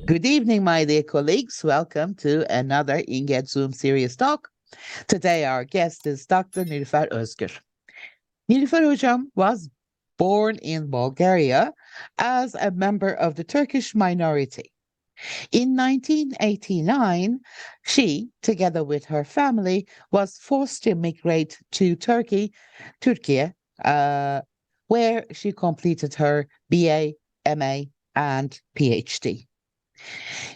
Good evening, my dear colleagues. Welcome to another INGET Zoom Series Talk. Today, our guest is Dr. Nilüfer Özgür. Nilüfer Hocam was born in Bulgaria as a member of the Turkish minority. In 1989, she, together with her family, was forced to migrate to Turkey, where she completed her BA, MA, and PhD.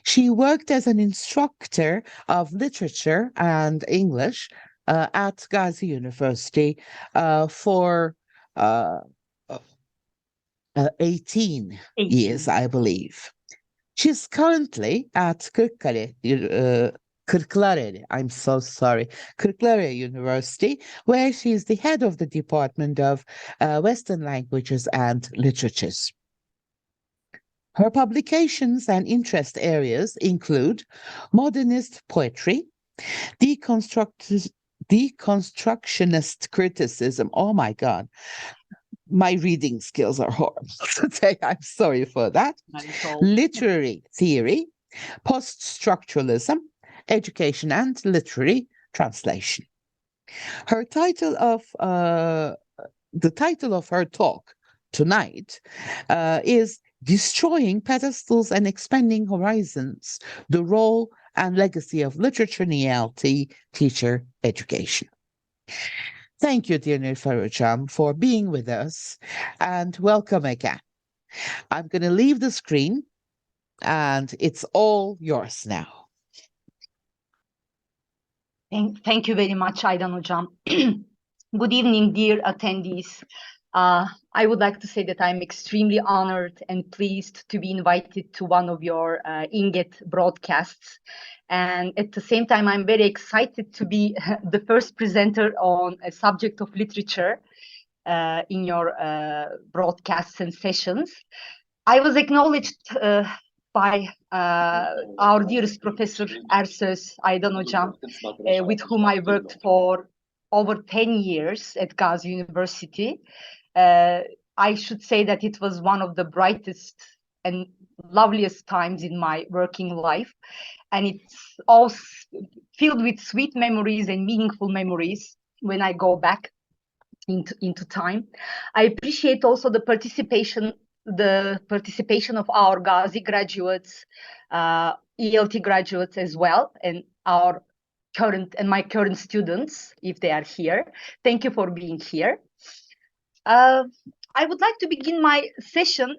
She worked as an instructor of literature and English at Gazi University for 18 years, I believe. She's currently at Kırklareli, I'm so sorry, Kırklareli University, where she is the head of the Department of Western Languages and Literatures. Her publications and interest areas include modernist poetry, deconstructionist criticism. Oh my God, my reading skills are horrible today. I'm sorry for that. Literary theory, post-structuralism, education and literary translation. Her title of the title of her talk tonight is Destroying Pedestals and Expanding Horizons, the Role and Legacy of Literature in ELT Teacher Education. Thank you, dear Nilüfer Hocam, for being with us, and welcome again. I'm going to leave the screen, and it's all yours now. Thank you very much, Aydan Hocam. Good evening, dear attendees. I would like to say that I'm extremely honored and pleased to be invited to one of your INGET broadcasts. And at the same time, I'm very excited to be the first presenter on a subject of literature in your broadcasts and sessions. I was acknowledged by our dearest Professor Ersöz Aydan Hocam, with whom I worked for over 10 years at Gazi University. I should say that it was one of the brightest and loveliest times in my working life. And it's all filled with sweet memories and meaningful memories when I go back into time. I appreciate also the participation of our Gazi graduates, ELT graduates as well, and my current students, if they are here. Thank you for being here. I would like to begin my session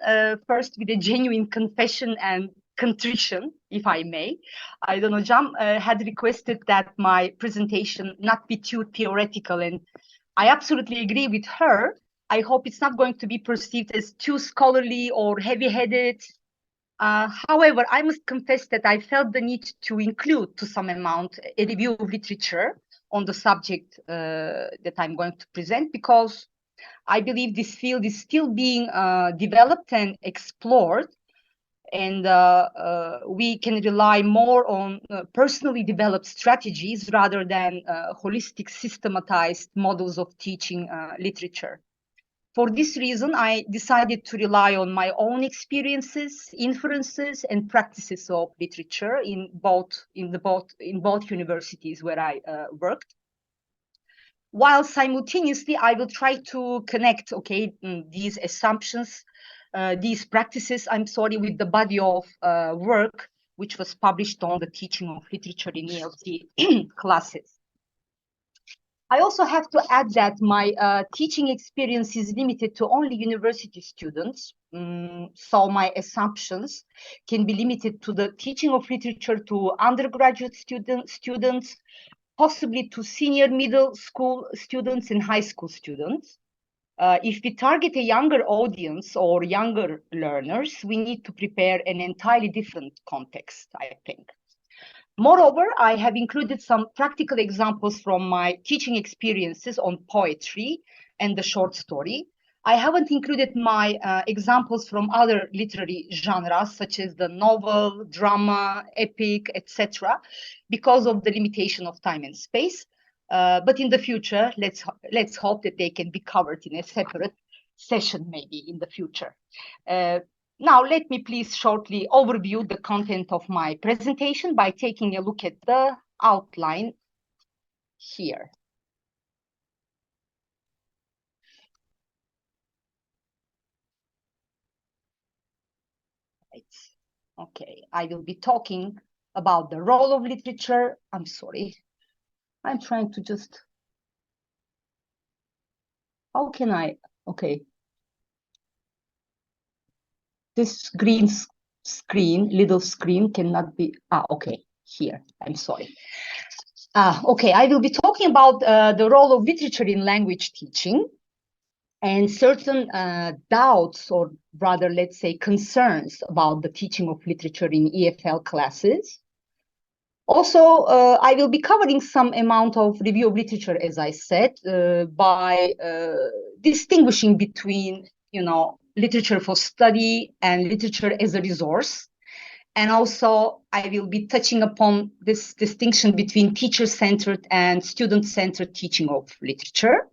first with a genuine confession and contrition, if I may. Aydan Hocam had requested that my presentation not be too theoretical, and I absolutely agree with her. I hope it's not going to be perceived as too scholarly or heavy-headed. However, I must confess that I felt the need to include, to some amount, a review of literature on the subject that I'm going to present, because I believe this field is still being developed and explored, and we can rely more on personally developed strategies rather than holistic, systematized models of teaching literature. For this reason, I decided to rely on my own experiences, inferences, and practices of literature in both universities where I worked. While simultaneously, I will try to connect, these assumptions, these practices, with the body of work which was published on the teaching of literature in ELT classes. I also have to add that my teaching experience is limited to only university students, so my assumptions can be limited to the teaching of literature to undergraduate students, possibly to senior middle school students and high school students. If we target a younger audience or younger learners, we need to prepare an entirely different context, I think. Moreover, I have included some practical examples from my teaching experiences on poetry and the short story. I haven't included my examples from other literary genres, such as the novel, drama, epic, etc., because of the limitation of time and space. But in the future, let's hope that they can be covered in a separate session, maybe in the future. Now, let me please shortly overview the content of my presentation by taking a look at the outline here. Right. Okay, I will be talking about the role of literature. I'm sorry. I'm trying to just, how can I, okay. This green screen, little screen cannot be, okay, here, I'm sorry. Okay, I will be talking about the role of literature in language teaching and certain doubts, or rather, let's say, concerns about the teaching of literature in EFL classes. Also, I will be covering some amount of review of literature, as I said, by distinguishing between, literature for study and literature as a resource. And also, I will be touching upon this distinction between teacher-centered and student-centered teaching of literature.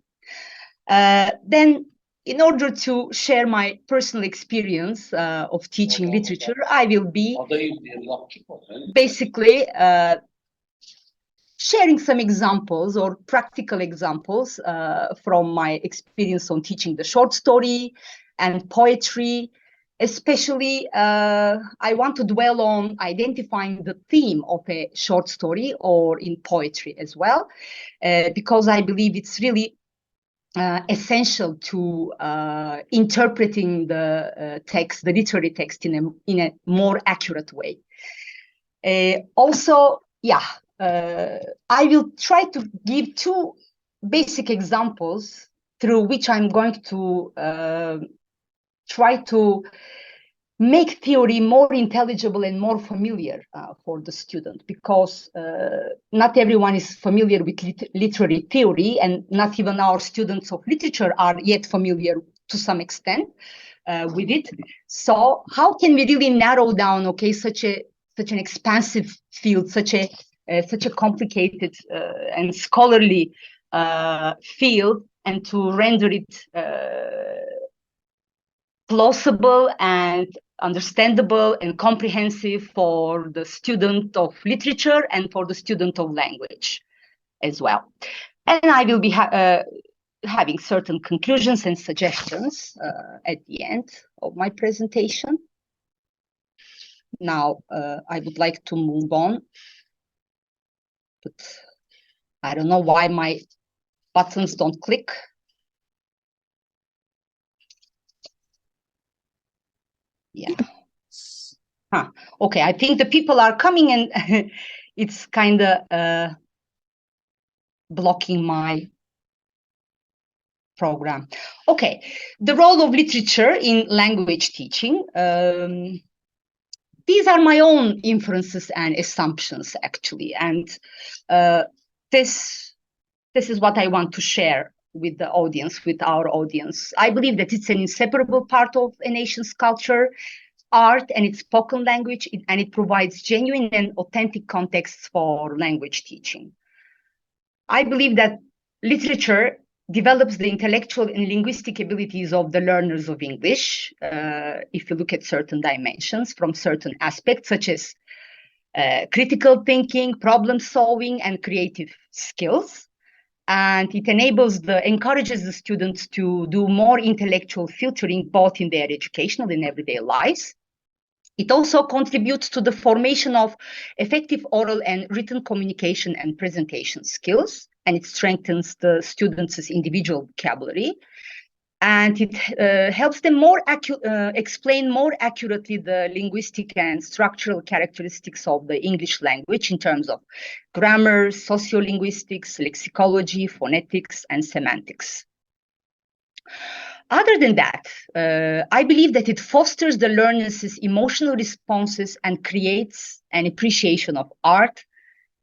Then, in order to share my personal experience of teaching literature, I will be basically sharing some examples or practical examples from my experience on teaching the short story and poetry. Especially, I want to dwell on identifying the theme of a short story or in poetry as well, because I believe it's really essential to interpreting the text, the literary text, in a more accurate way. Also, I will try to give two basic examples through which I'm going to try to make theory more intelligible and more familiar for the student, because not everyone is familiar with literary theory, and not even our students of literature are yet familiar to some extent with it. So how can we really narrow down, okay, such an expansive field, such a complicated and scholarly field, and to render it plausible and understandable and comprehensive for the student of literature and for the student of language as well. And I will be having certain conclusions and suggestions at the end of my presentation. Now, I would like to move on, but I don't know why my buttons don't click. Yeah. Okay, I think the people are coming, and it's kind of blocking my program. Okay, the role of literature in language teaching. These are my own inferences and assumptions, actually, and this is what I want to share with the audience, with our audience. I believe that it's an inseparable part of a nation's culture, art, and its spoken language, and it provides genuine and authentic contexts for language teaching. I believe that literature develops the intellectual and linguistic abilities of the learners of English, if you look at certain dimensions from certain aspects, such as critical thinking, problem solving, and creative skills. And it encourages the students to do more intellectual filtering, both in their educational and everyday lives. It also contributes to the formation of effective oral and written communication and presentation skills, and it strengthens the students' individual vocabulary. And it helps them explain more accurately the linguistic and structural characteristics of the English language in terms of grammar, sociolinguistics, lexicology, phonetics, and semantics. Other than that, I believe that it fosters the learners' emotional responses and creates an appreciation of art,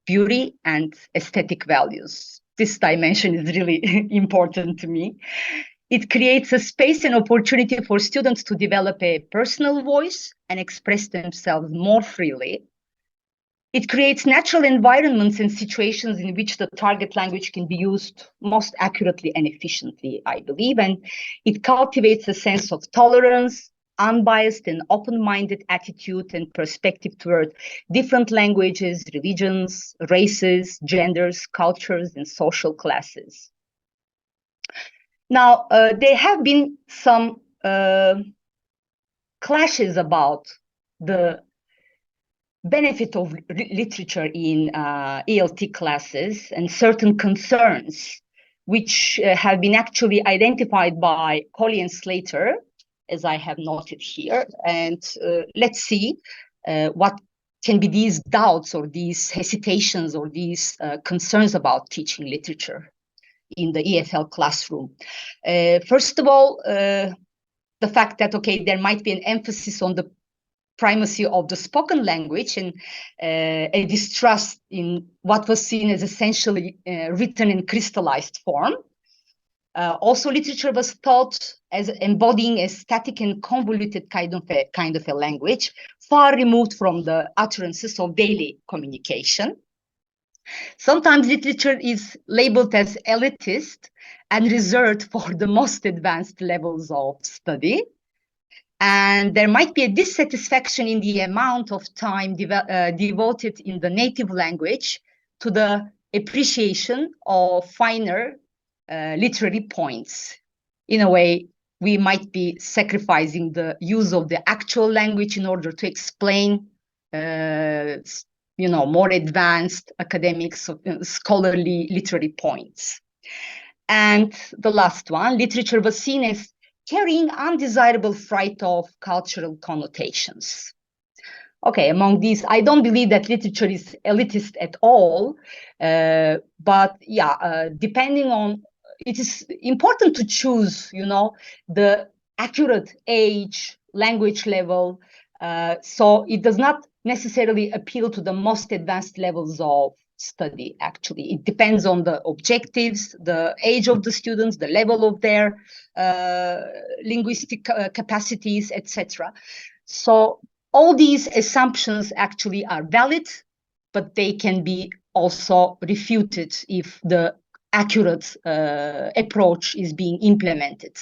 beauty, and aesthetic values. This dimension is really important to me. It creates a space and opportunity for students to develop a personal voice and express themselves more freely. It creates natural environments and situations in which the target language can be used most accurately and efficiently, I believe. And it cultivates a sense of tolerance, unbiased and open-minded attitude and perspective toward different languages, religions, races, genders, cultures, and social classes. Now, there have been some clashes about the benefit of literature in ELT classes and certain concerns which have been actually identified by Colley and Slater, as I have noted here. And let's see what can be these doubts or these hesitations or these concerns about teaching literature in the EFL classroom. First of all, the fact that, okay, there might be an emphasis on the primacy of the spoken language and a distrust in what was seen as essentially written in crystallized form. Also, literature was thought as embodying a static and convoluted kind of a language, far removed from the utterances of daily communication. Sometimes literature is labeled as elitist and reserved for the most advanced levels of study. And there might be a dissatisfaction in the amount of time devoted in the native language to the appreciation of finer literary points. In a way, we might be sacrificing the use of the actual language in order to explain, more advanced academic, scholarly literary points. And the last one, literature was seen as carrying undesirable freight of cultural connotations. Okay, among these, I don't believe that literature is elitist at all, but yeah, depending on, it is important to choose, the accurate age, language level, so it does not necessarily appeal to the most advanced levels of study. Actually, it depends on the objectives, the age of the students, the level of their linguistic capacities, etc. So all these assumptions actually are valid, but they can be also refuted if the accurate approach is being implemented,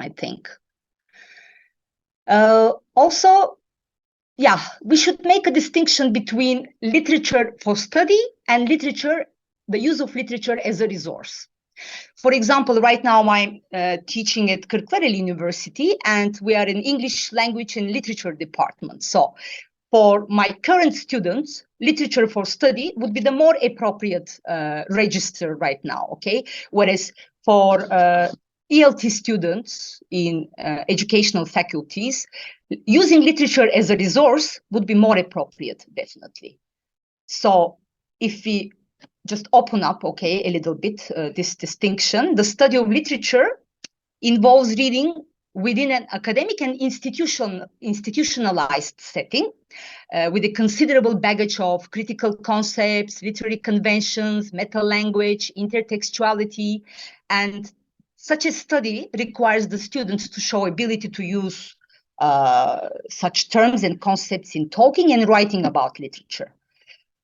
I think. Also, yeah, we should make a distinction between literature for study and literature, the use of literature as a resource. For example, right now I'm teaching at Kırklareli University, and we are in English language and literature department. So for my current students, literature for study would be the more appropriate register right now, okay? Whereas for ELT students in educational faculties, using literature as a resource would be more appropriate, definitely. So if we just open up, okay, a little bit this distinction, the study of literature involves reading within an academic and institutionalized setting with a considerable baggage of critical concepts, literary conventions, meta-language, intertextuality, and such a study requires the students to show ability to use such terms and concepts in talking and writing about literature.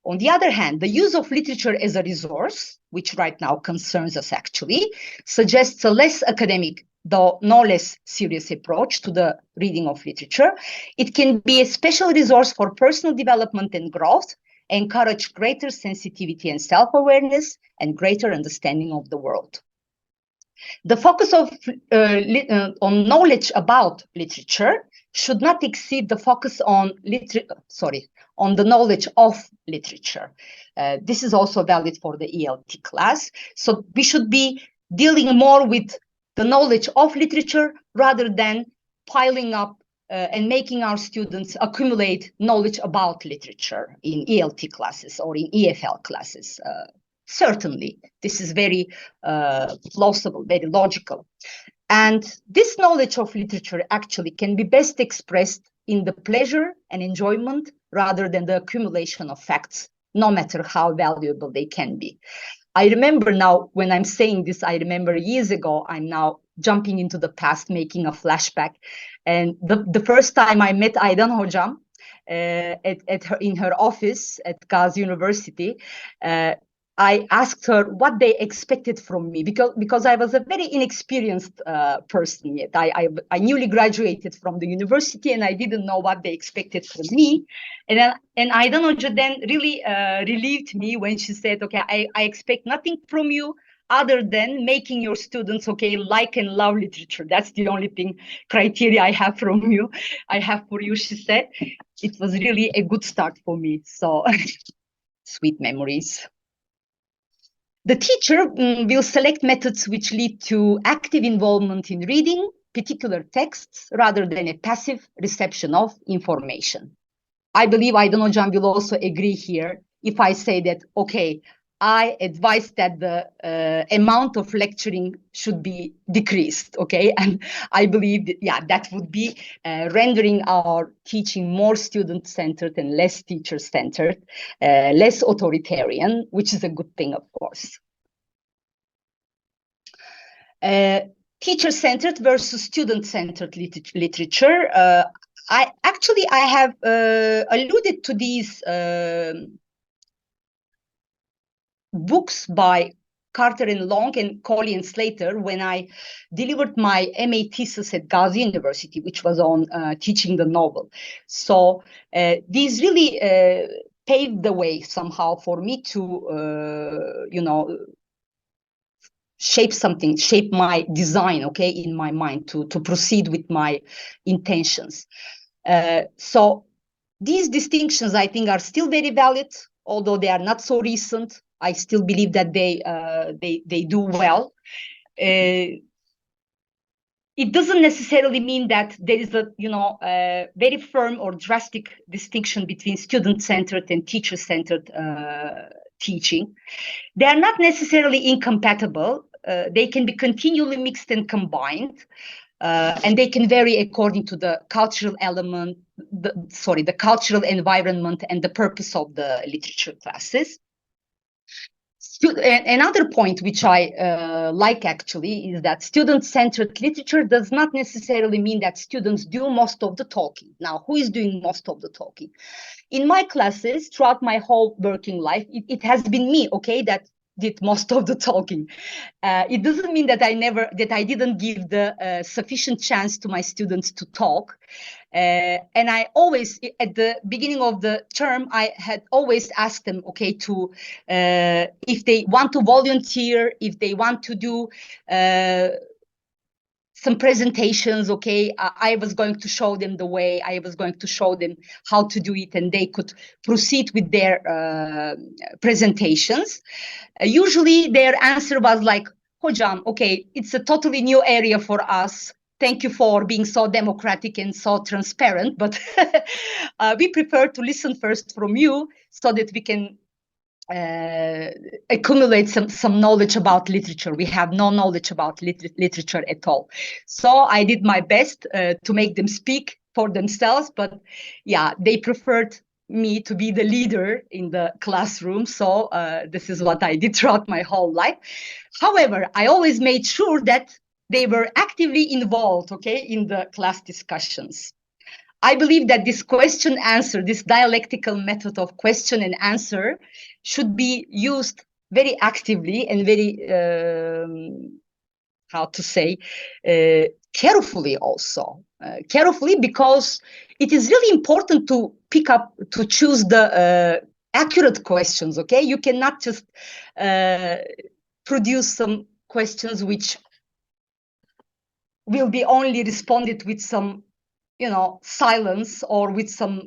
On the other hand, the use of literature as a resource, which right now concerns us actually, suggests a less academic, though no less serious approach to the reading of literature. It can be a special resource for personal development and growth, encourage greater sensitivity and self-awareness, and greater understanding of the world. The focus of on knowledge about literature should not exceed the focus on the knowledge of literature. This is also valid for the ELT class. So we should be dealing more with the knowledge of literature rather than piling up and making our students accumulate knowledge about literature in ELT classes or in EFL classes. Certainly, this is very plausible, very logical. And this knowledge of literature actually can be best expressed in the pleasure and enjoyment rather than the accumulation of facts, no matter how valuable they can be. I remember now, when I'm saying this, I remember years ago, I'm now jumping into the past, making a flashback. And the first time I met Aydan Hocam, in her office at Gazi University, I asked her what they expected from me, because I was a very inexperienced person yet. I newly graduated from the university, and I didn't know what they expected from me. And Aydan Hoca then really relieved me when she said, okay, I expect nothing from you other than making your students, okay, like and love literature. That's the only criteria I have for you, she said. It was really a good start for me. So sweet memories. The teacher will select methods which lead to active involvement in reading particular texts rather than a passive reception of information. I believe Aydan Hocam will also agree here if I say that, okay, I advise that the amount of lecturing should be decreased, okay? And I believe that, yeah, that would be rendering our teaching more student-centered and less teacher-centered, less authoritarian, which is a good thing, of course. Teacher-centered versus student-centered literature. I have alluded to these books by Carter and Long and Colley and Slater when I delivered my MA thesis at Gazi University, which was on teaching the novel. So these really paved the way somehow for me to, shape my design, okay, in my mind to proceed with my intentions. So these distinctions, I think, are still very valid, although they are not so recent. I still believe that they do well. It doesn't necessarily mean that there is a very firm or drastic distinction between student-centered and teacher-centered teaching. They are not necessarily incompatible. They can be continually mixed and combined. And they can vary according to the cultural element, the cultural environment and the purpose of the literature classes. Another point which I like actually is that student-centered literature does not necessarily mean that students do most of the talking. Now, who is doing most of the talking? In my classes, throughout my whole working life, it has been me, okay, that did most of the talking. It doesn't mean that I didn't give the sufficient chance to my students to talk. And I always, at the beginning of the term, I had always asked them, okay, to if they want to volunteer, if they want to do some presentations, okay, I was going to show them the way, I was going to show them how to do it, and they could proceed with their presentations. Usually their answer was like, Hocam, okay, it's a totally new area for us. Thank you for being so democratic and so transparent, but we prefer to listen first from you so that we can accumulate some knowledge about literature. We have no knowledge about literature at all. So I did my best to make them speak for themselves, but yeah, they preferred me to be the leader in the classroom. So this is what I did throughout my whole life. However, I always made sure that they were actively involved, okay, in the class discussions. I believe that this question answer, this dialectical method of question and answer should be used very actively and very, carefully also. Carefully, because it is really important to choose the accurate questions, okay? You cannot just produce some questions which will be only responded with some, silence or with some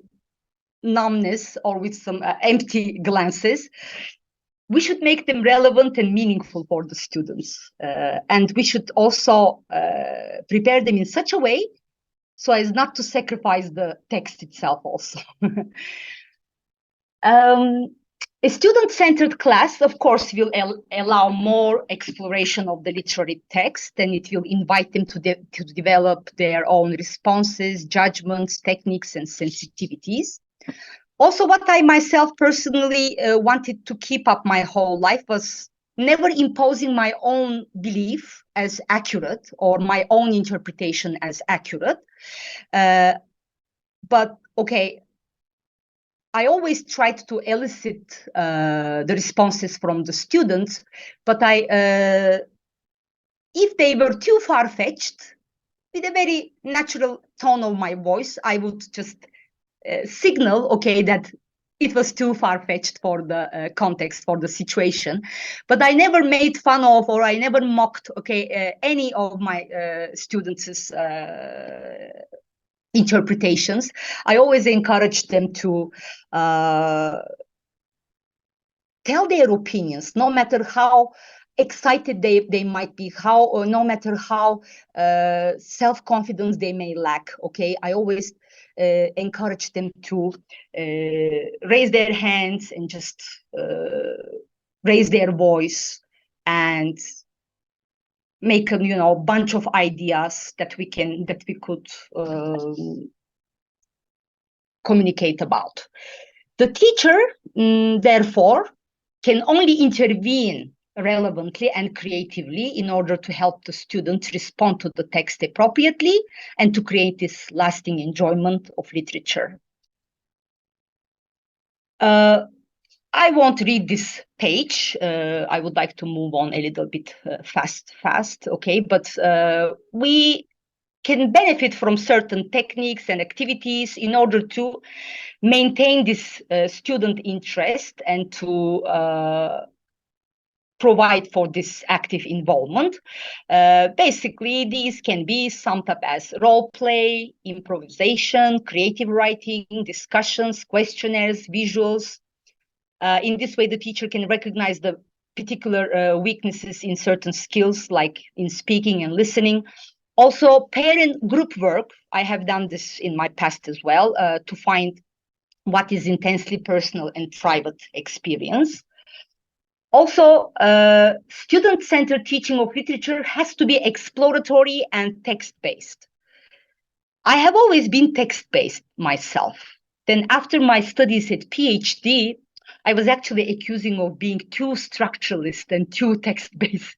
numbness or with some empty glances. We should make them relevant and meaningful for the students. And we should also prepare them in such a way so as not to sacrifice the text itself also. A student-centered class, of course, will allow more exploration of the literary text, and it will invite them to develop their own responses, judgments, techniques, and sensitivities. Also, what I myself personally wanted to keep up my whole life was never imposing my own belief as accurate or my own interpretation as accurate. But, okay, I always tried to elicit the responses from the students, but if they were too far-fetched, with a very natural tone of my voice, I would just signal, okay, that it was too far-fetched for the context, for the situation. But I never made fun of, or I never mocked, okay, any of my students' interpretations. I always encouraged them to tell their opinions, no matter how excited they might be, or no matter how self-confidence they may lack. Okay, I always encourage them to raise their hands and just raise their voice and make a bunch of ideas that we could communicate about. The teacher, therefore, can only intervene relevantly and creatively in order to help the student respond to the text appropriately and to create this lasting enjoyment of literature. I won't read this page. I would like to move on a little bit fast, okay? But we can benefit from certain techniques and activities in order to maintain this student interest and to provide for this active involvement. Basically, these can be summed up as role play, improvisation, creative writing, discussions, questionnaires, visuals. In this way, the teacher can recognize the particular weaknesses in certain skills, like in speaking and listening. Also, parent group work. I have done this in my past as well, to find what is intensely personal and private experience. Also, student-centered teaching of literature has to be exploratory and text-based. I have always been text-based myself. Then after my studies at PhD, I was actually accusing of being too structuralist and too text-based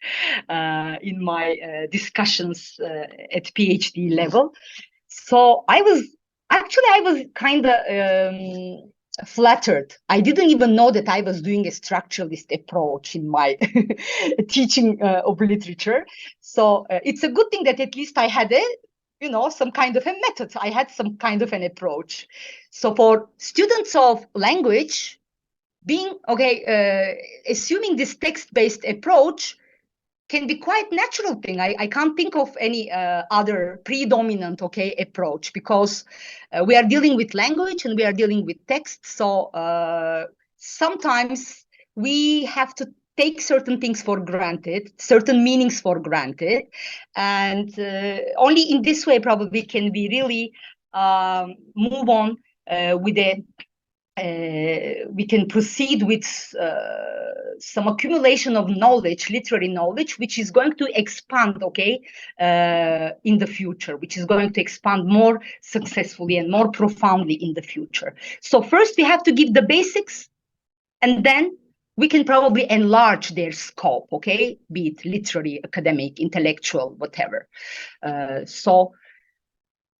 in my discussions at PhD level. So I was kind of flattered. I didn't even know that I was doing a structuralist approach in my teaching of literature. So it's a good thing that at least I had some kind of a method. I had some kind of an approach. So for students of language, assuming this text-based approach can be quite natural thing. I can't think of any other predominant approach, because we are dealing with language and we are dealing with text. So sometimes we have to take certain things for granted, certain meanings for granted, and only in this way probably can we really move on with we can proceed with some accumulation of knowledge, literary knowledge, which is going to expand, in the future, which is going to expand more successfully and more profoundly in the future. So first we have to give the basics, and then we can probably enlarge their scope, be it literary, academic, intellectual, whatever. So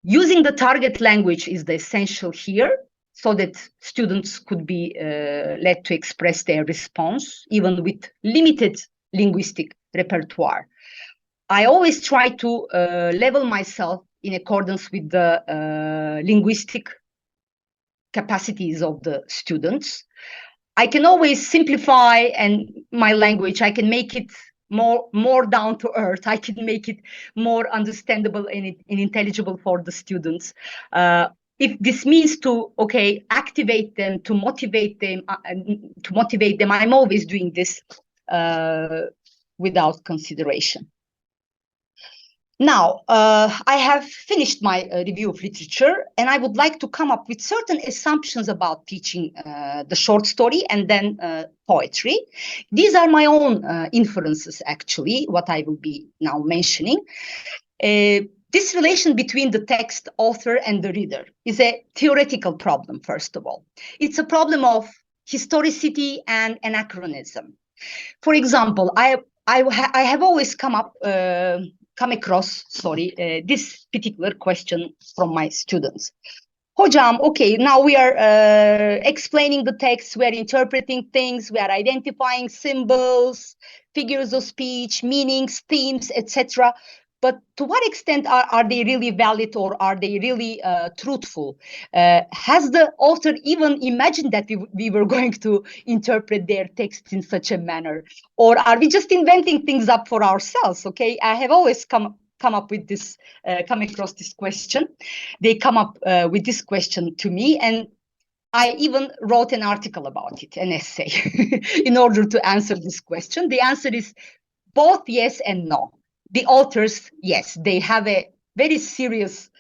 using the target language is the essential here, so that students could be led to express their response, even with limited linguistic repertoire. I always try to level myself in accordance with the linguistic capacities of the students. I can always simplify my language. I can make it more down to earth. I can make it more understandable and intelligible for the students. If this means to activate them, to motivate them, I'm always doing this without consideration. Now, I have finished my review of literature, and I would like to come up with certain assumptions about teaching the short story and then poetry. These are my own inferences, actually, what I will be now mentioning. This relation between the text, author, and the reader is a theoretical problem, first of all. It's a problem of historicity and anachronism. For example, I have always come across this particular question from my students. Hocam, okay, now we are explaining the text, we are interpreting things, we are identifying symbols, figures of speech, meanings, themes, etc. But to what extent are they really valid, or are they really truthful? Has the author even imagined that we were going to interpret their text in such a manner? Or are we just inventing things up for ourselves? Okay, I have always come up with this, come across this question. They come up with this question to me, and I even wrote an article about it, an essay, in order to answer this question. The answer is both yes and no. The authors, yes, they have a very serious,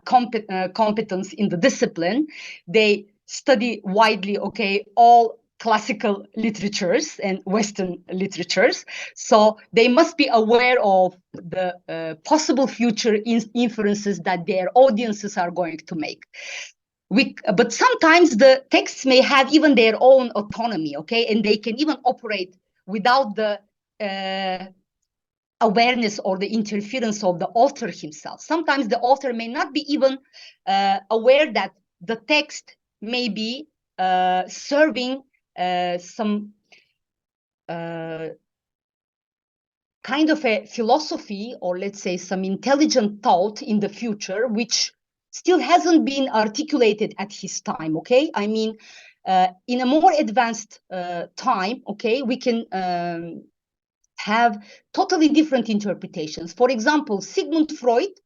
competence in the discipline. They study widely, okay, all classical literatures and Western literatures. So they must be aware of the possible future inferences that their audiences are going to make. But sometimes the texts may have even their own autonomy, okay, and they can even operate without the awareness or the interference of the author himself. Sometimes the author may not be even aware that the text may be serving some kind of a philosophy, or let's say some intelligent thought in the future, which still hasn't been articulated at his time, okay? I mean, in a more advanced time, okay, we can have totally different interpretations. For example, Sigmund Freud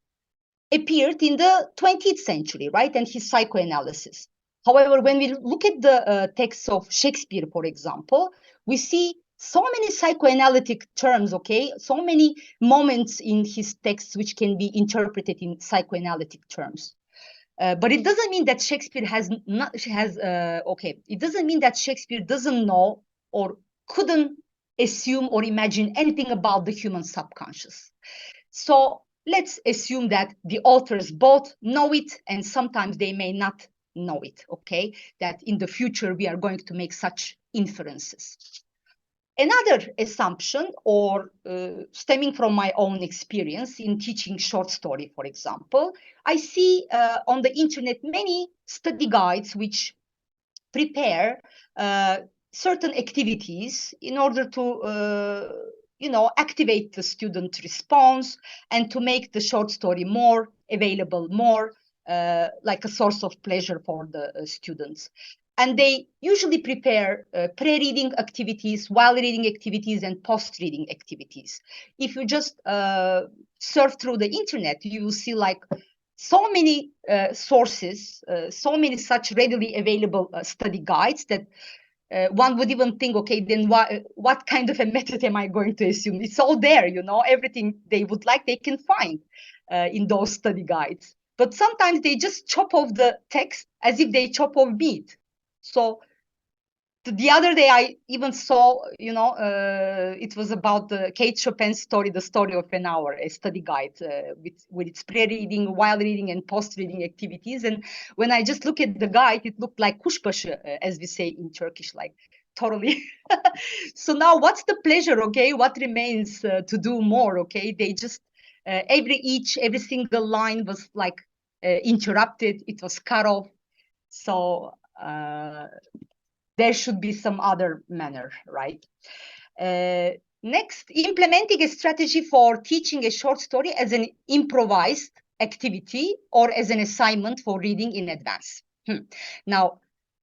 appeared in the 20th century, right? And his psychoanalysis. However, when we look at the texts of Shakespeare, for example, we see so many psychoanalytic terms, okay? So many moments in his texts which can be interpreted in psychoanalytic terms. But it doesn't mean that Shakespeare it doesn't mean that Shakespeare doesn't know or couldn't assume or imagine anything about the human subconscious. So let's assume that the authors both know it, and sometimes they may not know it, okay? That in the future we are going to make such inferences. Another assumption, or stemming from my own experience in teaching short story, for example, I see on the internet many study guides which prepare certain activities in order to activate the student response and to make the short story more available, more like a source of pleasure for the students. And they usually prepare pre-reading activities, while reading activities, and post-reading activities. If you just surf through the internet, you will see like so many sources, so many such readily available study guides that one would even think, okay, then what kind of a method am I going to assume? It's all there, everything they would like, they can find in those study guides. But sometimes they just chop off the text as if they chop off meat. So the other day I even saw, it was about the Kate Chopin's story, The Story of an Hour, a study guide with its pre-reading, while reading, and post-reading activities. And when I just look at the guide, it looked like kuşbaşı, as we say in Turkish, like totally. So now what's the pleasure, okay? What remains to do more, okay? They just, every single line was like interrupted, it was cut off. So there should be some other manner, right? Next, implementing a strategy for teaching a short story as an improvised activity or as an assignment for reading in advance. Now,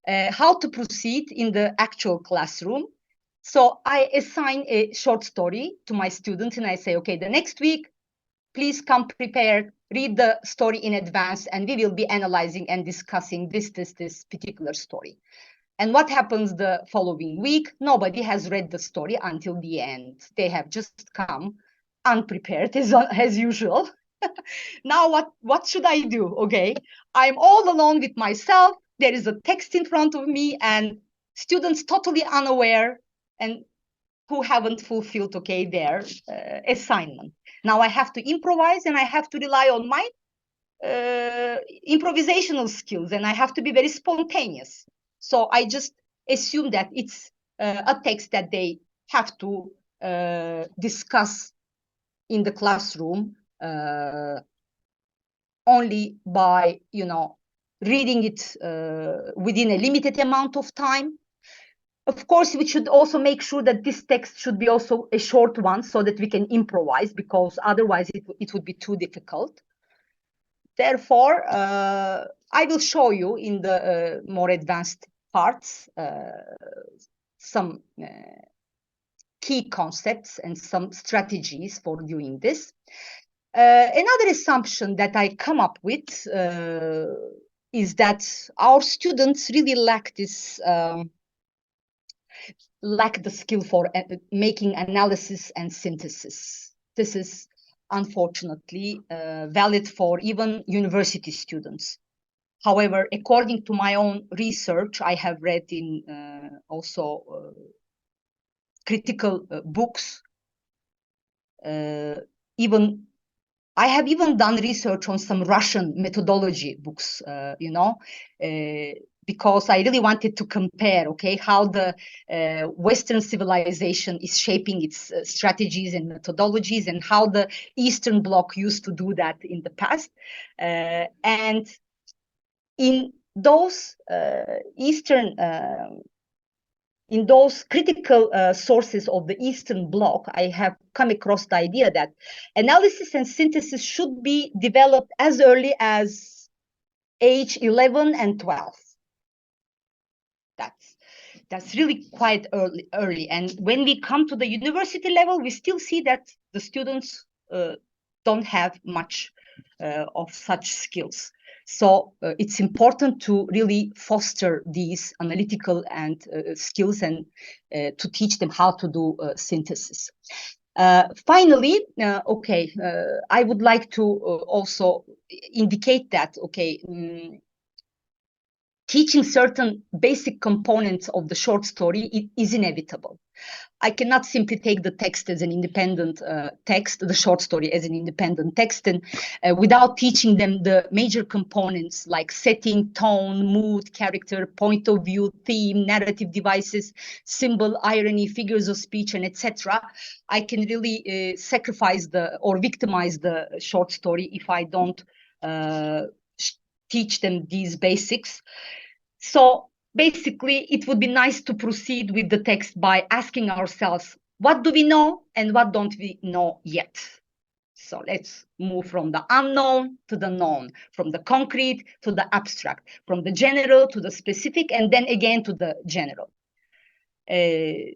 how to proceed in the actual classroom. So I assign a short story to my students and I say, okay, the next week, please come prepared, read the story in advance, and we will be analyzing and discussing this particular story. And what happens the following week? Nobody has read the story until the end. They have just come unprepared as usual. Now what should I do? Okay, I'm all alone with myself. There is a text in front of me and students totally unaware and who haven't fulfilled, okay, their assignment. Now I have to improvise and I have to rely on my improvisational skills and I have to be very spontaneous. So I just assume that it's a text that they have to discuss in the classroom only by, reading it within a limited amount of time. Of course, we should also make sure that this text should be also a short one so that we can improvise, because otherwise it would be too difficult. Therefore, I will show you in the more advanced parts some key concepts and some strategies for doing this. Another assumption that I come up with is that our students really lack this, lack the skill for making analysis and synthesis. This is unfortunately valid for even university students. However, according to my own research, I have read in also critical books. I have even done research on some Russian methodology books, because I really wanted to compare, okay, how the Western civilization is shaping its strategies and methodologies, and how the Eastern Bloc used to do that in the past. And in those in those critical sources of the Eastern Bloc, I have come across the idea that analysis and synthesis should be developed as early as age 11 and 12. That's really quite early. And when we come to the university level, we still see that the students don't have much of such skills. So it's important to really foster these analytical and skills, and to teach them how to do synthesis. Finally, I would like to also indicate that, teaching certain basic components of the short story is inevitable. I cannot simply take the text as an independent text, the short story as an independent text, and without teaching them the major components like setting, tone, mood, character, point of view, theme, narrative devices, symbol, irony, figures of speech, and etc. I can really sacrifice or victimize the short story if I don't teach them these basics. So basically, it would be nice to proceed with the text by asking ourselves, what do we know and what don't we know yet? So let's move from the unknown to the known, from the concrete to the abstract, from the general to the specific, and then again to the general. An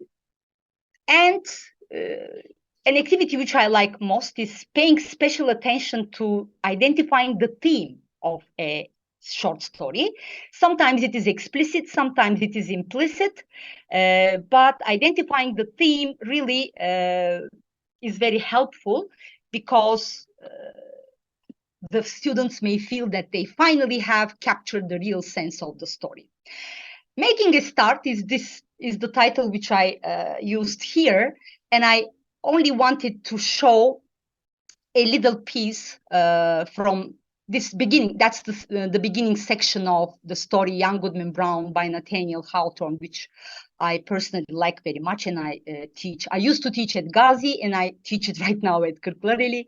activity which I like most is paying special attention to identifying the theme of a short story. Sometimes it is explicit, sometimes it is implicit, but identifying the theme really is very helpful, because the students may feel that they finally have captured the real sense of the story. Making a Start is the title which I used here, and I only wanted to show a little piece from this beginning. That's the beginning section of the story Young Goodman Brown by Nathaniel Hawthorne, which I personally like very much, and I teach. I used to teach at Gazi, and I teach it right now at Kırklareli.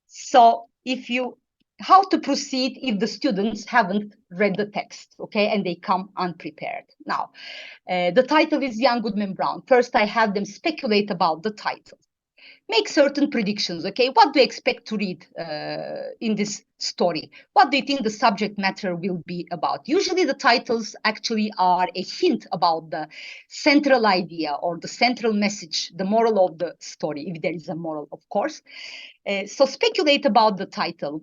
So how to proceed if the students haven't read the text, okay, and they come unprepared. Now, the title is Young Goodman Brown. First, I have them speculate about the title. Make certain predictions, okay? What do you expect to read in this story? What do you think the subject matter will be about? Usually the titles actually are a hint about the central idea or the central message, the moral of the story, if there is a moral, of course. So speculate about the title.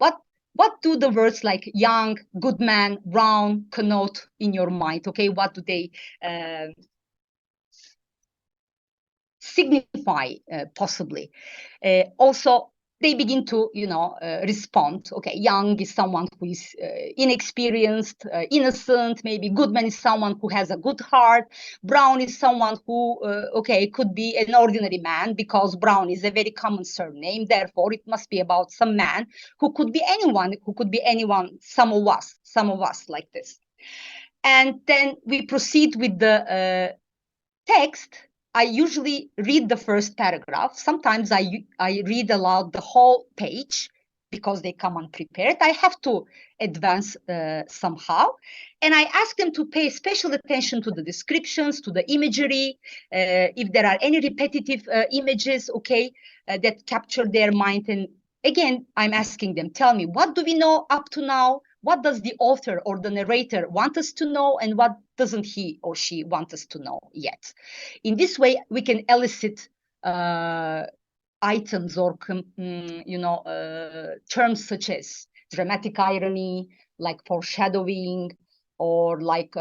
What do the words like young, Goodman, Brown connote in your mind, okay? What do they signify, possibly? Also, they begin to, respond. Okay, young is someone who is inexperienced, innocent. Maybe Goodman is someone who has a good heart. Brown is someone who, could be an ordinary man, because Brown is a very common surname. Therefore, it must be about some man who could be anyone, some of us like this. And then we proceed with the text. I usually read the first paragraph. Sometimes I read aloud the whole page. because they come unprepared, I have to advance somehow. And I ask them to pay special attention to the descriptions, to the imagery, if there are any repetitive images, that capture their mind. And again, I'm asking them, tell me, what do we know up to now? What does the author or the narrator want us to know? And what doesn't he or she want us to know yet? In this way, we can elicit items or terms such as dramatic irony, like foreshadowing, or like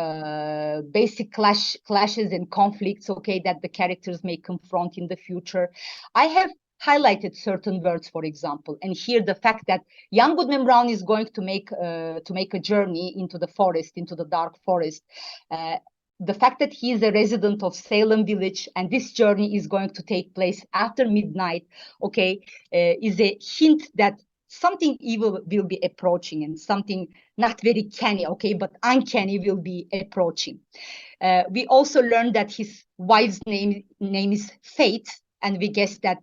basic clashes and conflicts, that the characters may confront in the future. I have highlighted certain words, for example, and here the fact that young Goodman Brown is going to make a journey into the forest, into the dark forest. The fact that he is a resident of Salem Village and this journey is going to take place after midnight, is a hint that something evil will be approaching, and something not very canny, but uncanny will be approaching. We also learned that his wife's name is Fate, and we guess that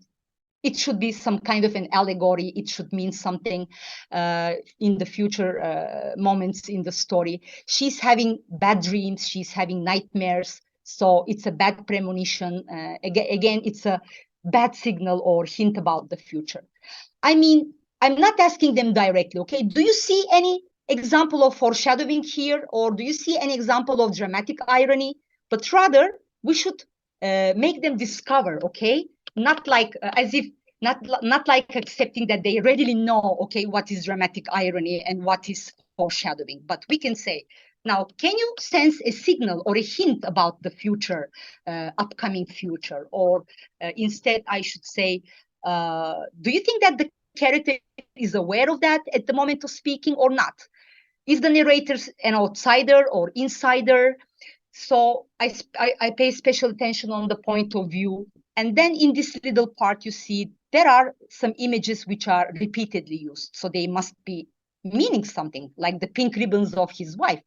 it should be some kind of an allegory. It should mean something in the future moments in the story. She's having bad dreams. She's having nightmares. So it's a bad premonition. Again, it's a bad signal or hint about the future. I mean, I'm not asking them directly, do you see any example of foreshadowing here? Or do you see any example of dramatic irony? But rather, we should make them discover, not like not like accepting that they readily know, what is dramatic irony and what is foreshadowing. But we can say, now, can you sense a signal or a hint about the future, upcoming future? Or instead, I should say, do you think that the character is aware of that at the moment of speaking or not? Is the narrator an outsider or insider? So I pay special attention on the point of view. And then in this little part, you see there are some images which are repeatedly used. So they must be meaning something, like the pink ribbons of his wife.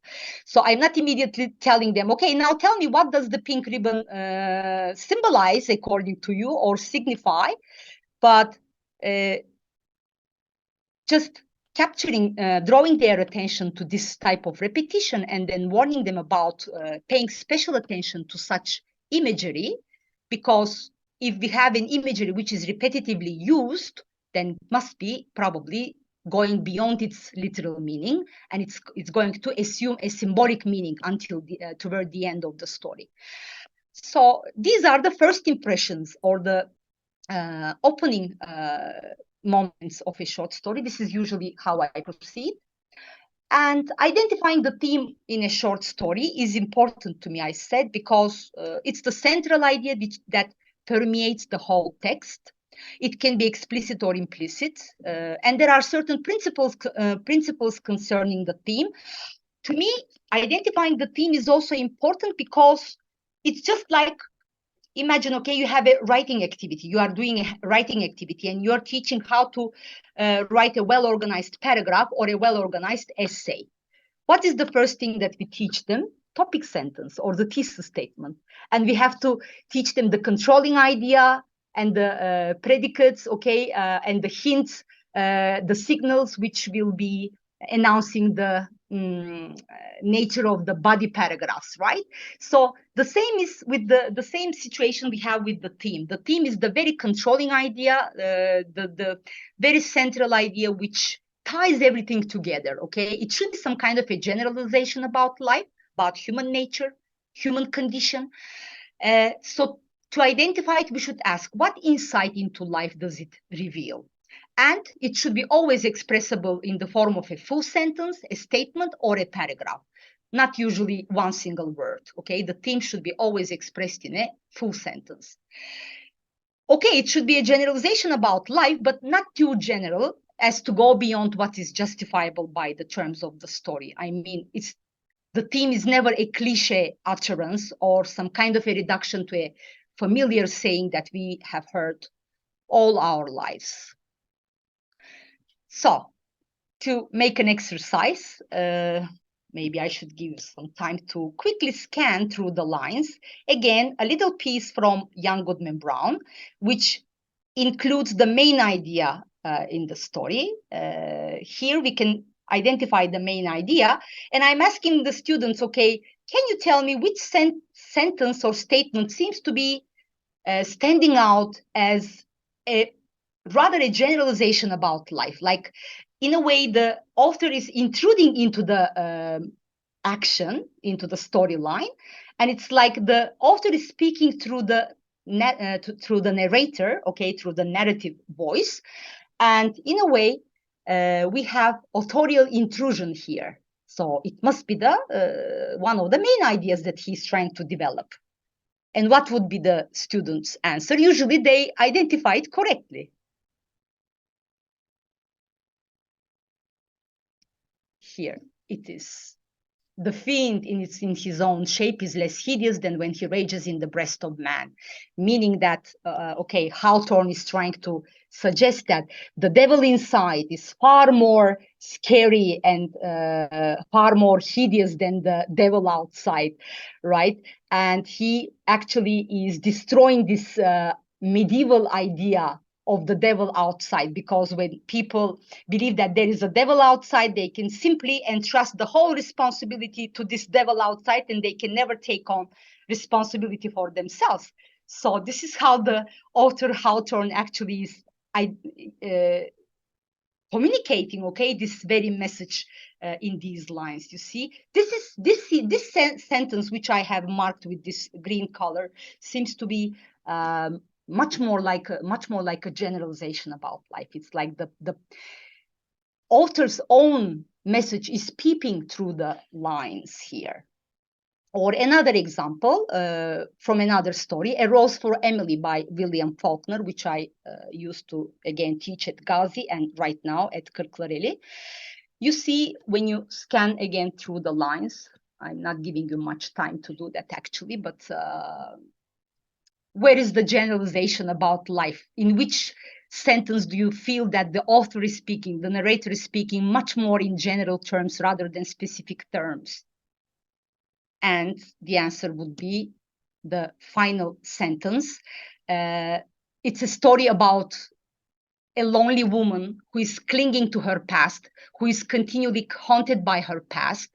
So I'm not immediately telling them, now tell me, what does the pink ribbon symbolize according to you or signify? But just capturing, drawing their attention to this type of repetition, and then warning them about paying special attention to such imagery, because if we have an imagery which is repetitively used, then it must be probably going beyond its literal meaning, and it's going to assume a symbolic meaning until toward the end of the story. So these are the first impressions, or the opening moments of a short story. This is usually how I proceed. And identifying the theme in a short story is important to me, I said, because it's the central idea that permeates the whole text. It can be explicit or implicit, and there are certain principles concerning the theme. To me, identifying the theme is also important because it's just like, imagine, you have a writing activity. You are doing a writing activity and you're teaching how to write a well-organized paragraph or a well-organized essay. What is the first thing that we teach them? Topic sentence or the thesis statement. And we have to teach them the controlling idea and the predicates, and the hints, the signals which will be announcing the nature of the body paragraphs, right? So the same is with the same situation we have with the theme. The theme is the very controlling idea, the very central idea which ties everything together, It should be some kind of a generalization about life, about human nature, human condition. So to identify it, we should ask, what insight into life does it reveal? And it should be always expressible in the form of a full sentence, a statement, or a paragraph, not usually one single word, The theme should be always expressed in a full sentence. It should be a generalization about life, but not too general as to go beyond what is justifiable by the terms of the story. I mean, the theme is never a cliche utterance or some kind of a reduction to a familiar saying that we have heard all our lives. So, to make an exercise, maybe I should give some time to quickly scan through the lines. Again, a little piece from young Goodman Brown, which includes the main idea in the story. Here we can identify the main idea, and I'm asking the students, okay, can you tell me which sentence or statement seems to be standing out as rather a generalization about life? Like, in a way, the author is intruding into the action, into the storyline, and it's like the author is speaking through the narrator, okay, through the narrative voice. And in a way, we have authorial intrusion here. So it must be the one of the main ideas that he's trying to develop. And what would be the student's answer? Usually they identify it correctly. Here it is. The fiend in his own shape is less hideous than when he rages in the breast of man. Meaning that, okay, Hawthorne is trying to suggest that the devil inside is far more scary and far more hideous than the devil outside, right? And he actually is destroying this medieval idea of the devil outside, because when people believe that there is a devil outside, they can simply entrust the whole responsibility to this devil outside, and they can never take on responsibility for themselves. So this is how the author Hawthorne actually is communicating, okay, this very message in these lines. You see, this sentence, which I have marked with this green color, seems to be much more like a generalization about life. It's like the author's own message is peeping through the lines here. Or another example from another story, A Rose for Emily by William Faulkner, which I used to, again, teach at Gazi and right now at Kırklareli. You see, when you scan again through the lines, I'm not giving you much time to do that actually, but where is the generalization about life? In which sentence do you feel that the author is speaking, the narrator is speaking much more in general terms rather than specific terms? And the answer would be the final sentence. It's a story about a lonely woman who is clinging to her past, who is continually haunted by her past.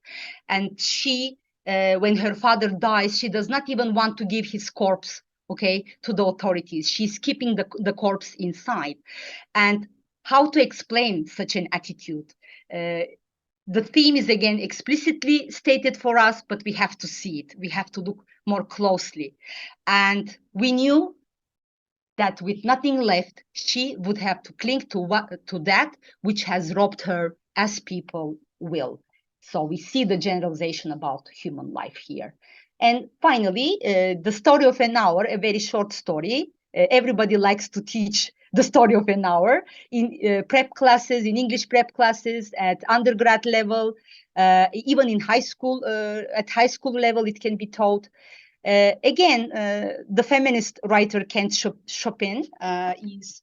And she, when her father dies, she does not even want to give his corpse, okay, to the authorities. She's keeping the corpse inside. And how to explain such an attitude? The theme is again explicitly stated for us, but we have to see it. We have to look more closely. And we knew that with nothing left, she would have to cling to that which has robbed her, as people will. So we see the generalization about human life here. And finally, the story of an hour, a very short story. Everybody likes to teach the story of an hour in prep classes, in English prep classes, at undergrad level, even in high school. At high school level, it can be taught. Again, the feminist writer Kent Chopin is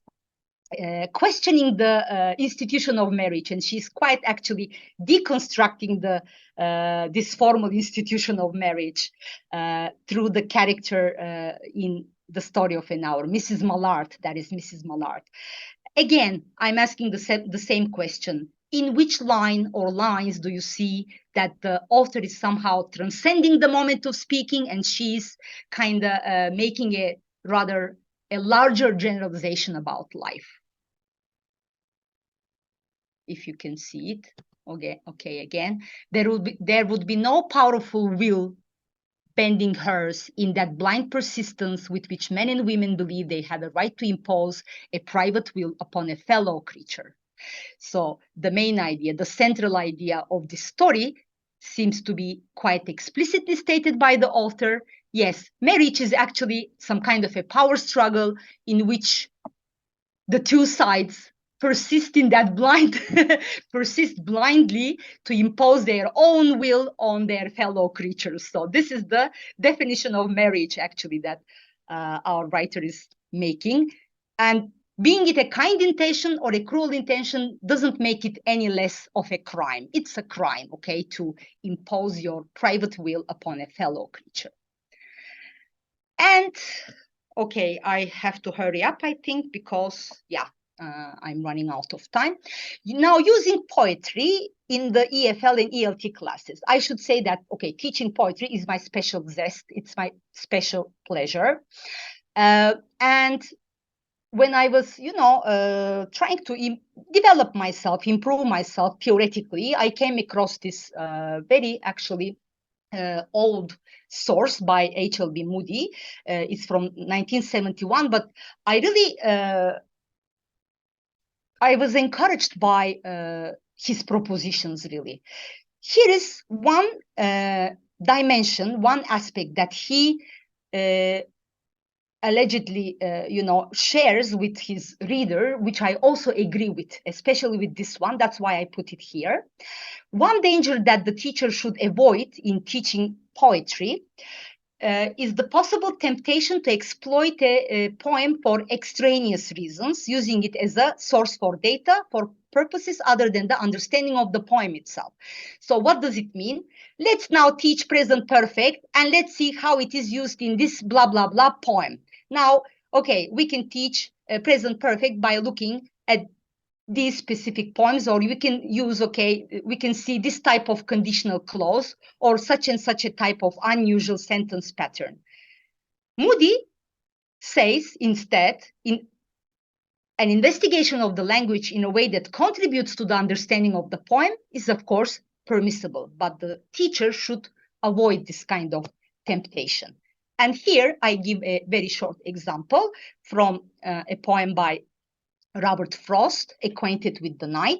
questioning the institution of marriage, and she's quite actually deconstructing this formal institution of marriage through the character in the story of an hour, Mrs. Mallard. That is Mrs. Mallard. Again, I'm asking the same question. In which line or lines do you see that the author is somehow transcending the moment of speaking, and she's kind of making a rather a larger generalization about life? If you can see it, okay, again, there would be no powerful will bending hers in that blind persistence with which men and women believe they have a right to impose a private will upon a fellow creature. So the main idea, the central idea of this story seems to be quite explicitly stated by the author. Yes, marriage is actually some kind of a power struggle in which the two sides persist in that persist blindly to impose their own will on their fellow creatures. So this is the definition of marriage actually that our writer is making. And being it a kind intention or a cruel intention doesn't make it any less of a crime. It's a crime, okay, to impose your private will upon a fellow creature. And okay, I have to hurry up, I think, because, yeah, I'm running out of time. Now, using poetry in the EFL and ELT classes, I should say that, okay, teaching poetry is my special zest. It's my special pleasure. And when I was, trying to develop myself, improve myself theoretically, I came across this very actually old source by H.L.B. Moody. It's from 1971, but I really, I was encouraged by his propositions, really. Here is one dimension, one aspect that he allegedly, shares with his reader, which I also agree with, especially with this one. That's why I put it here. One danger that the teacher should avoid in teaching poetry is the possible temptation to exploit a poem for extraneous reasons, using it as a source for data for purposes other than the understanding of the poem itself. So what does it mean? Let's now teach present perfect and let's see how it is used in this blah, blah, blah poem. Now, okay, we can teach present perfect by looking at these specific poems, or we can use, okay, we can see this type of conditional clause or such and such a type of unusual sentence pattern. Moody says instead, in an investigation of the language in a way that contributes to the understanding of the poem is, of course, permissible, but the teacher should avoid this kind of temptation. And here I give a very short example from a poem by Robert Frost, Acquainted with the Night.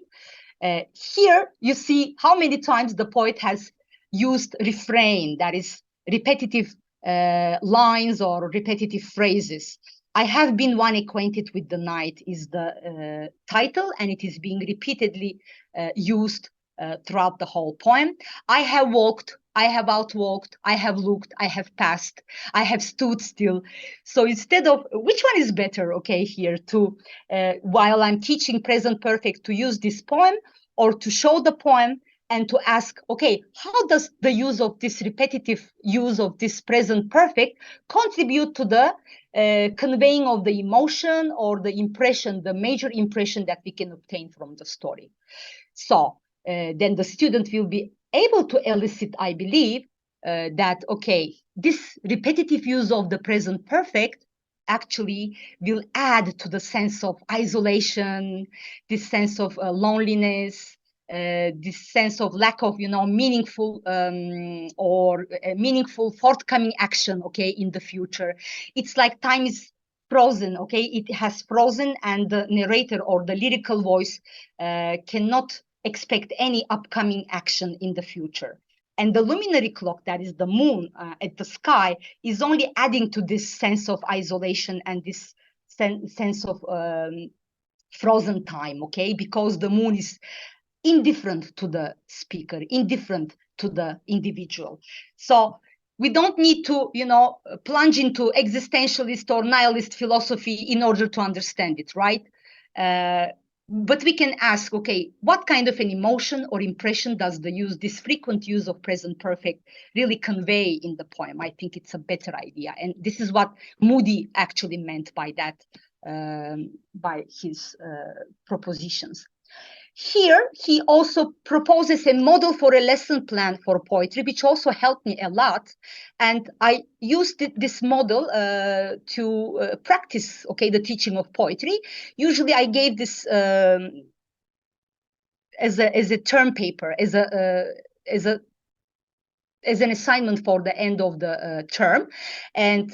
Here you see how many times the poet has used refrain, that is repetitive lines or repetitive phrases. I have been one acquainted with the night is the title, and it is being repeatedly used throughout the whole poem. I have walked, I have outwalked, I have looked, I have passed, I have stood still. So instead of, which one is better, okay, here to, while I'm teaching present perfect, to use this poem or to show the poem and to ask, okay, how does the use of this repetitive use of this present perfect contribute to the conveying of the emotion or the impression, the major impression that we can obtain from the story? So then the student will be able to elicit, I believe, that, okay, this repetitive use of the present perfect actually will add to the sense of isolation, this sense of loneliness, this sense of lack of, meaningful or meaningful forthcoming action, okay, in the future. It's like time is frozen, okay? It has frozen, and the narrator or the lyrical voice cannot expect any upcoming action in the future. And the luminary clock, that is the moon at the sky, is only adding to this sense of isolation and this sense of frozen time, okay? Because the moon is indifferent to the speaker, indifferent to the individual. So we don't need to, plunge into existentialist or nihilist philosophy in order to understand it, right? But we can ask, okay, what kind of an emotion or impression does this frequent use of present perfect really convey in the poem? I think it's a better idea. And this is what Moody actually meant by that, by his propositions. Here, he also proposes a model for a lesson plan for poetry, which also helped me a lot. And I used this model to practice, okay, the teaching of poetry. Usually I gave this as a term paper, as an assignment for the end of the term. And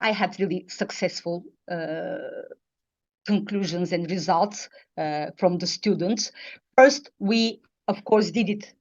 I had really successful conclusions and results from the students. First, we, of course, did it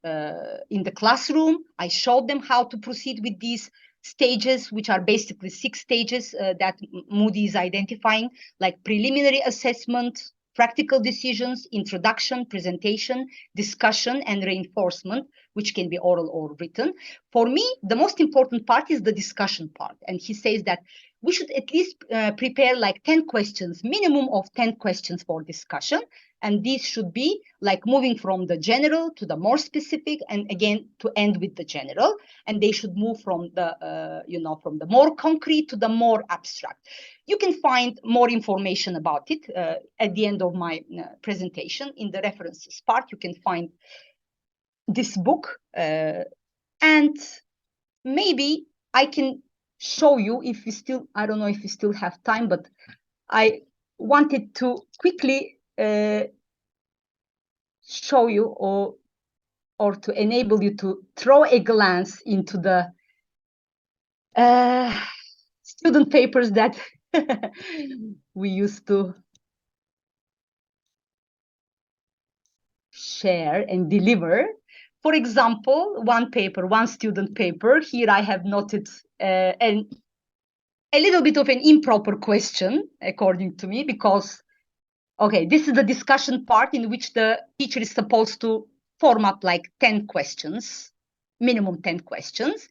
in the classroom. I showed them how to proceed with these stages, which are basically 6 stages that Moody is identifying, like preliminary assessment, practical decisions, introduction, presentation, discussion, and reinforcement, which can be oral or written. For me, the most important part is the discussion part. And he says that we should at least prepare like 10 questions, minimum of 10 questions for discussion. And these should be like moving from the general to the more specific, and again to end with the general. And they should move from the from the more concrete to the more abstract. You can find more information about it at the end of my presentation in the references part. You can find this book, and maybe I can show you if we still, I don't know if we still have time, but I wanted to quickly show you or to enable you to throw a glance into the student papers that we used to share and deliver. For example, one student paper, here I have noted a little bit of an improper question, according to me, because, okay, this is the discussion part in which the teacher is supposed to form up like 10 questions, minimum 10 questions,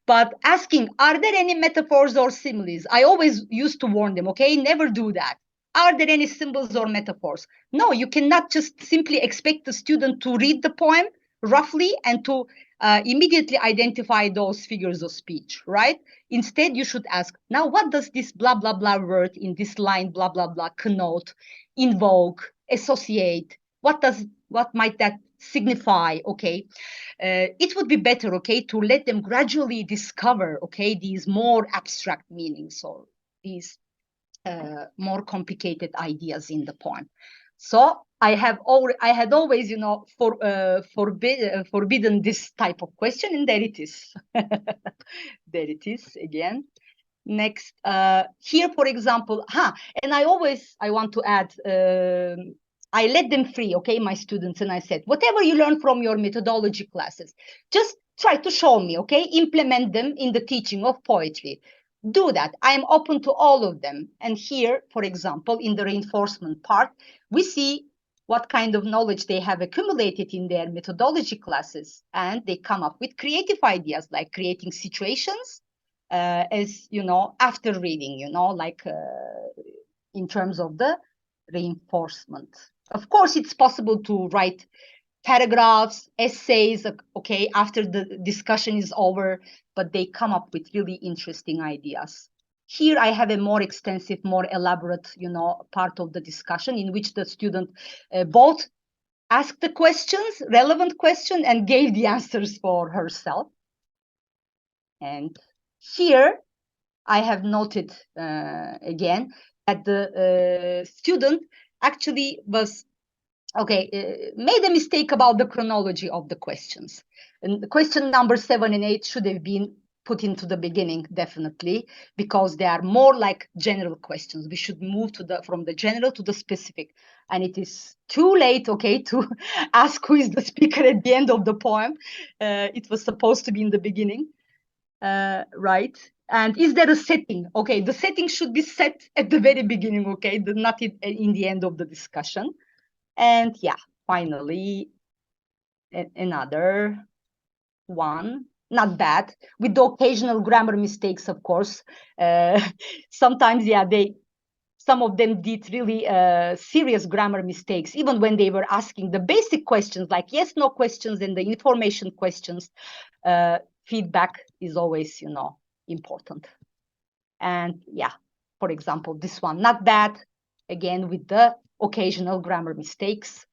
but asking, are there any metaphors or similes? I always used to warn them, okay, never do that. Are there any symbols or metaphors? No, you cannot just simply expect the student to read the poem roughly and to immediately identify those figures of speech, right? Instead, you should ask, now what does this blah, blah, blah word in this line, blah, blah, blah, connote, invoke, associate? What might that signify? Okay, it would be better, okay, to let them gradually discover, okay, these more abstract meanings or these more complicated ideas in the poem. So I had always, you know, forbidden this type of question, and there it is. There it is again. Next, here, for example, and I want to add, I let them free, okay, my students, and I said, whatever you learn from your methodology classes, just try to show me, okay, implement them in the teaching of poetry. Do that. I'm open to all of them. And here, for example, in the reinforcement part, we see what kind of knowledge they have accumulated in their methodology classes, and they come up with creative ideas like creating situations, as you know, after reading, you know, like in terms of the reinforcement. Of course, it's possible to write paragraphs, essays, okay, after the discussion is over, but they come up with really interesting ideas. Here I have a more extensive, more elaborate, you know, part of the discussion in which the student both asked the questions, relevant question, and gave the answers for herself. And here I have noted again that the student actually was, made a mistake about the chronology of the questions. And the question number 7 and 8 should have been put into the beginning, definitely, because they are more like general questions. We should move from the general to the specific. And it is too late, okay, to ask who is the speaker at the end of the poem. It was supposed to be in the beginning, right? And is there a setting? Okay, the setting should be set at the very beginning, okay, not in the end of the discussion. And yeah, finally, another one, not bad, with the occasional grammar mistakes, of course. Sometimes, yeah, some of them did really serious grammar mistakes, even when they were asking the basic questions like yes, no questions and the information questions. Feedback is always, you know, important. And yeah, for example, this one, not bad, again, with the occasional grammar mistakes,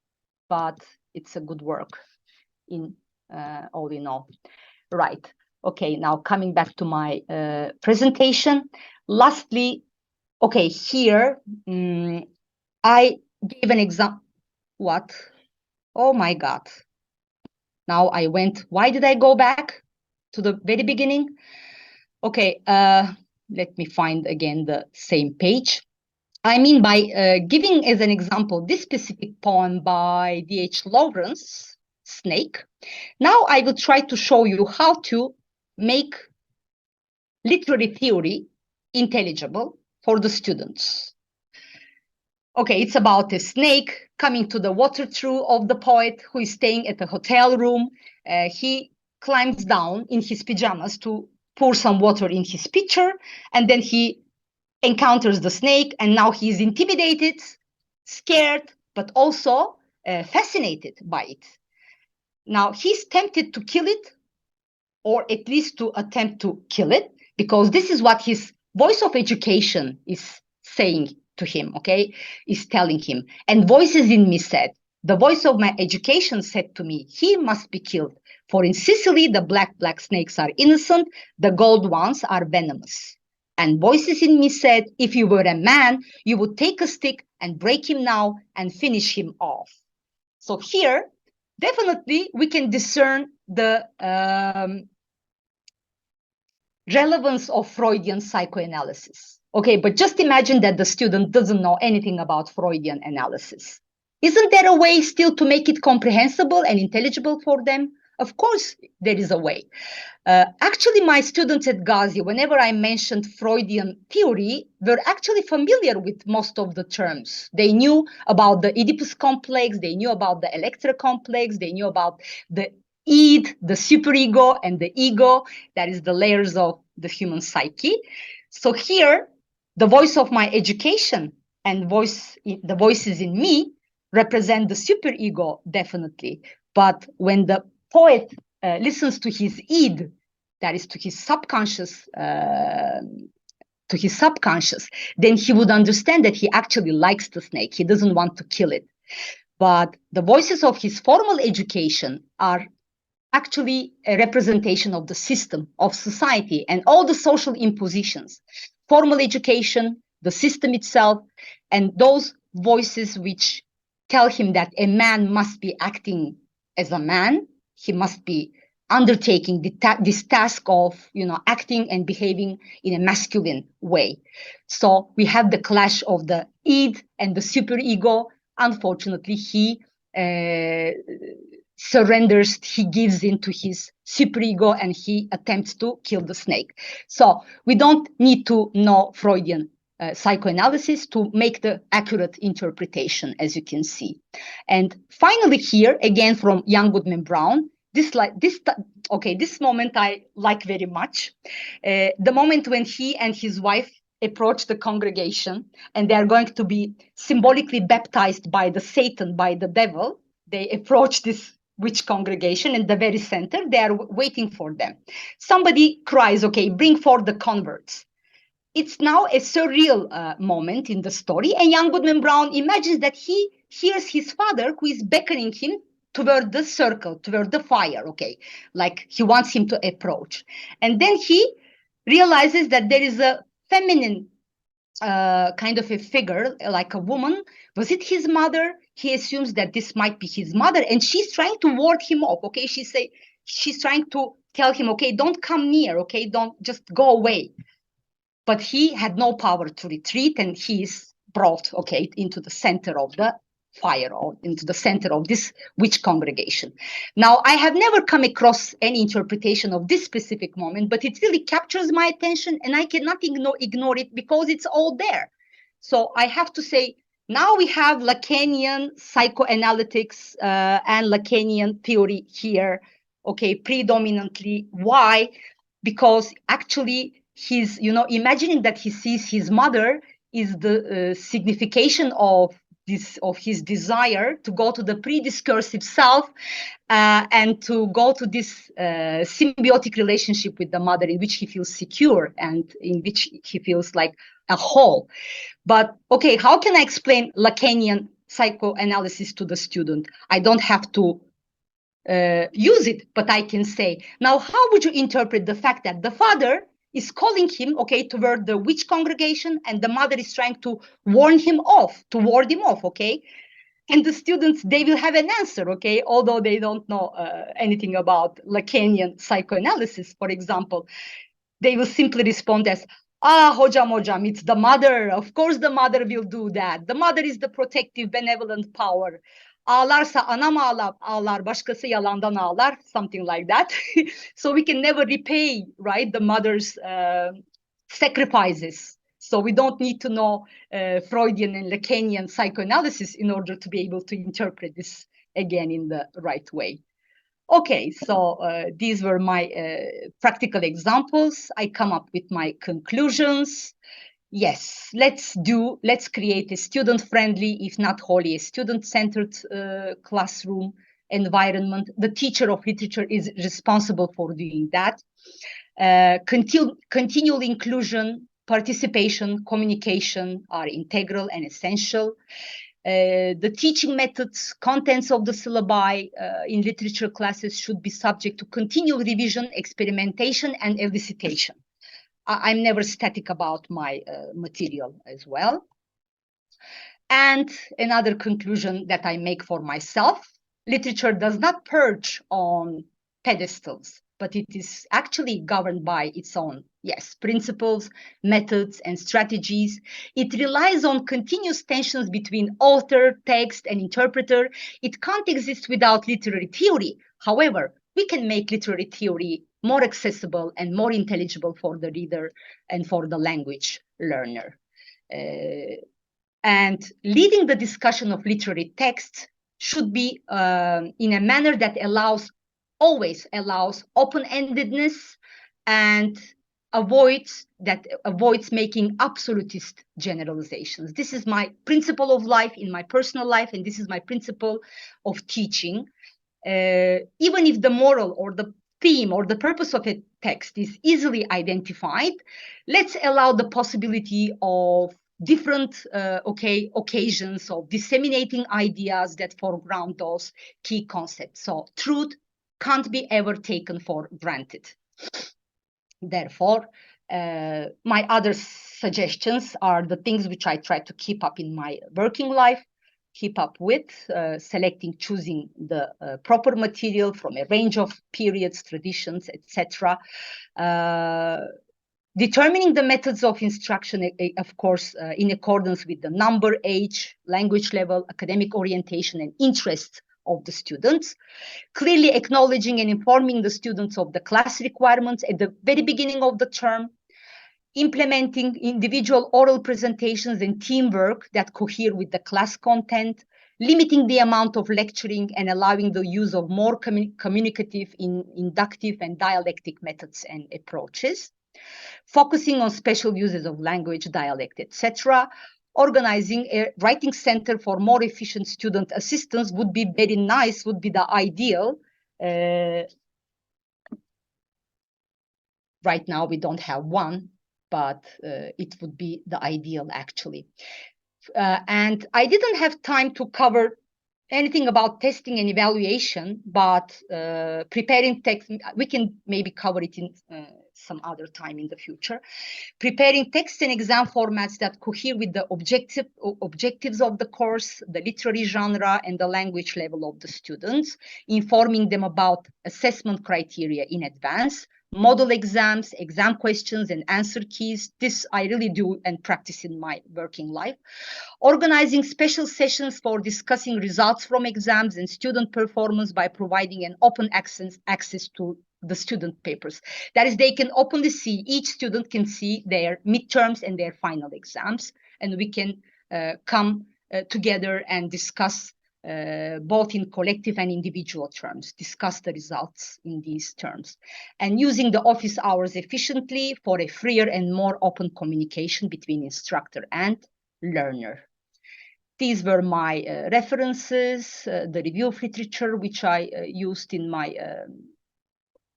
but it's a good work in all in all. Right. Okay, now coming back to my presentation. Lastly, okay, here I gave an example. What? Oh my God. Now I went, why did I go back to the very beginning? Okay, let me find again the same page. I mean, by giving as an example this specific poem by D.H. Lawrence, Snake, now I will try to show you how to make literary theory intelligible for the students. Okay, it's about a snake coming to the water trough of the poet who is staying at a hotel room. He climbs down in his pajamas to pour some water in his pitcher, and then he encounters the snake, and now he's intimidated, scared, but also fascinated by it. Now he's tempted to kill it, or at least to attempt to kill it, because this is what his voice of education is saying to him, okay, is telling him. And voices in me said, the voice of my education said to me, he must be killed. For in Sicily, the black snakes are innocent, the gold ones are venomous. And voices in me said, if you were a man, you would take a stick and break him now and finish him off. So here, definitely, we can discern the relevance of Freudian psychoanalysis. Okay, but just imagine that the student doesn't know anything about Freudian analysis. Isn't there a way still to make it comprehensible and intelligible for them? Of course, there is a way. Actually, my students at Gazi, whenever I mentioned Freudian theory, were actually familiar with most of the terms. They knew about the Oedipus complex, they knew about the Electra complex, they knew about the id, the superego, and the ego, that is the layers of the human psyche. So here, the voice of my education and the voices in me represent the superego, definitely. But when the poet listens to his id, that is to his subconscious, then he would understand that he actually likes the snake. He doesn't want to kill it. But the voices of his formal education are actually a representation of the system, of society, and all the social impositions. Formal education, the system itself, and those voices which tell him that a man must be acting as a man, he must be undertaking this task of, acting and behaving in a masculine way. So we have the clash of the id and the superego. Unfortunately, he surrenders, he gives in to his superego, and he attempts to kill the snake. So we don't need to know Freudian psychoanalysis to make the accurate interpretation, as you can see. And finally here, again from Young Goodman Brown, this moment I like very much. The moment when he and his wife approach the congregation and they are going to be symbolically baptized by the Satan, by the devil. They approach this witch congregation in the very center. They are waiting for them. Somebody cries, okay, bring forth the converts. It's now a surreal moment in the story. And young Goodman Brown imagines that he hears his father who is beckoning him toward the circle, toward the fire, okay, like he wants him to approach. And then he realizes that there is a feminine kind of a figure, like a woman. Was it his mother? He assumes that this might be his mother, and she's trying to ward him off, okay? She's trying to tell him, okay, don't come near, okay? Don't, just go away. But he had no power to retreat, and he's brought, okay, into the center of the fire, or into the center of this witch congregation. Now, I have never come across any interpretation of this specific moment, but it really captures my attention, and I cannot ignore it because it's all there. So I have to say, now we have Lacanian psychoanalytics and Lacanian theory here, okay, predominantly. Why? Because actually he's, imagining that he sees his mother is the signification of his desire to go to the pre-discursive self and to go to this symbiotic relationship with the mother in which he feels secure and in which he feels like a whole. But okay, how can I explain Lacanian psychoanalysis to the student? I don't have to use it, but I can say, now, how would you interpret the fact that the father is calling him, okay, toward the witch congregation, and the mother is trying to ward him off, okay? And the students, they will have an answer, okay, although they don't know anything about Lacanian psychoanalysis, for example. They will simply respond as, hocam, it's the mother. Of course the mother will do that. The mother is the protective, benevolent power. Ağlarsa anam ağlar, başkası yalandan ağlar, something like that. So we can never repay, right, the mother's sacrifices. So we don't need to know Freudian and Lacanian psychoanalysis in order to be able to interpret this again in the right way. Okay, so these were my practical examples. I come up with my conclusions. yes, let's create a student-friendly, if not wholly a student-centered classroom environment. The teacher of literature is responsible for doing that. Continual inclusion, participation, communication are integral and essential. The teaching methods, contents of the syllabi in literature classes should be subject to continual revision, experimentation, and elicitation. I'm never static about my material as well. And another conclusion that I make for myself, literature does not perch on pedestals, but it is actually governed by its own, yes, principles, methods, and strategies. It relies on continuous tensions between author, text, and interpreter. It can't exist without literary theory. However, we can make literary theory more accessible and more intelligible for the reader and for the language learner. And leading the discussion of literary texts should be in a manner that always allows open-endedness and avoids making absolutist generalizations. This is my principle of life in my personal life, and this is my principle of teaching. Even if the moral or the theme or the purpose of a text is easily identified, let's allow the possibility of different occasions of disseminating ideas that foreground those key concepts. So truth can't be ever taken for granted. Therefore, my other suggestions are the things which I try to keep up in my working life, keep up with, choosing the proper material from a range of periods, traditions, etc. Determining the methods of instruction, of course, in accordance with the number, age, language level, academic orientation, and interests of the students. Clearly acknowledging and informing the students of the class requirements at the very beginning of the term. Implementing individual oral presentations and teamwork that cohere with the class content. Limiting the amount of lecturing and allowing the use of more communicative, inductive, and dialectic methods and approaches. Focusing on special uses of language, dialect, etc. Organizing a writing center for more efficient student assistance would be very nice, would be the ideal. Right now, we don't have one, but it would be the ideal, actually. And I didn't have time to cover anything about testing and evaluation, but preparing text, we can maybe cover it in some other time in the future. Preparing text and exam formats that cohere with the objectives of the course, the literary genre, and the language level of the students, informing them about assessment criteria in advance, model exams, exam questions, and answer keys. This I really do and practice in my working life. Organizing special sessions for discussing results from exams and student performance by providing an open access to the student papers. That is, they can openly see, each student can see their midterms and their final exams, and we can come together and discuss both in collective and individual terms, discuss the results in these terms, and using the office hours efficiently for a freer and more open communication between instructor and learner. These were my references, the review of literature, which I used in my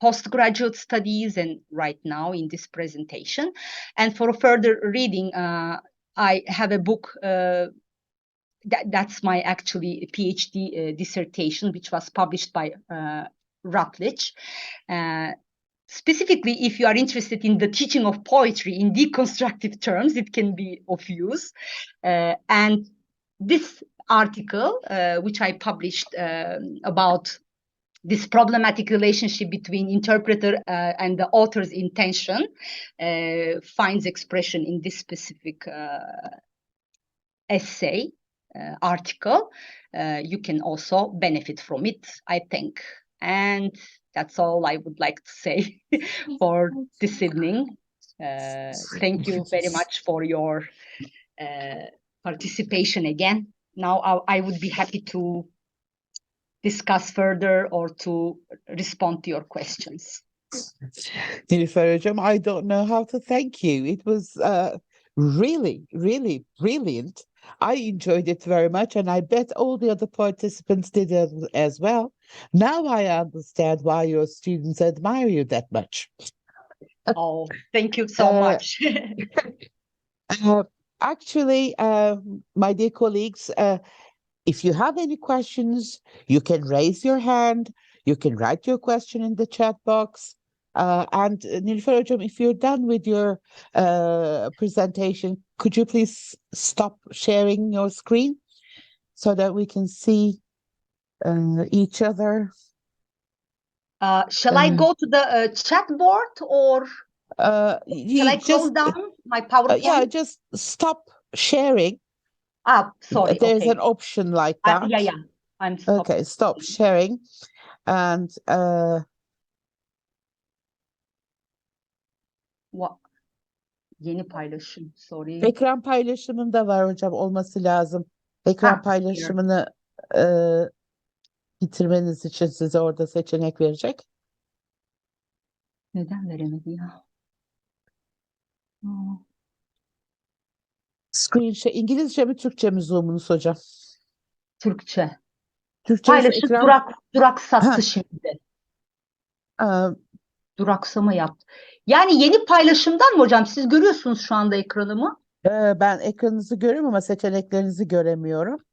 postgraduate studies and right now in this presentation. And for further reading, I have a book that's my actually PhD dissertation, which was published by Routledge. Specifically, if you are interested in the teaching of poetry in deconstructive terms, it can be of use. And this article, which I published about this problematic relationship between interpreter and the author's intention, finds expression in this specific essay article. You can also benefit from it, I think. And that's all I would like to say for this evening. Thank you very much for your participation again. Now I would be happy to discuss further or to respond to your questions. Nilüfer Hocam, I don't know how to thank you. It was really, really brilliant. I enjoyed it very much, and I bet all the other participants did as well. Now I understand why your students admire you that much. Oh, thank you so much. Uh, Actually, my dear colleagues, if you have any questions, you can raise your hand. You can write your question in the chat box. And Nilüfer Hocam, if you're done with your presentation, could you please stop sharing your screen so that we can see each other? Shall I go to the chat board, or shall I close just down my PowerPoint? yeah, just stop sharing. Sorry. There's Okay. an option like that. Yeah. I'm stopping. Okay, stop sharing. And What? Yeni paylaşım. Sorry. ekran paylaşımında var hocam, olması lazım. Ekran paylaşımını bitirmeniz için size orada seçenek verecek. Neden veremedi ya? Screen share. İngilizce mi Türkçe mi Zoom'unuz hocam? Türkçe. Türkçe ise Paylaşım ekran... duraksattı şimdi. Duraksama yaptı. Yani yeni paylaşımdan mı hocam? Siz görüyorsunuz şu anda ekranımı. Ben ekranınızı görüyorum ama seçeneklerinizi göremiyorum.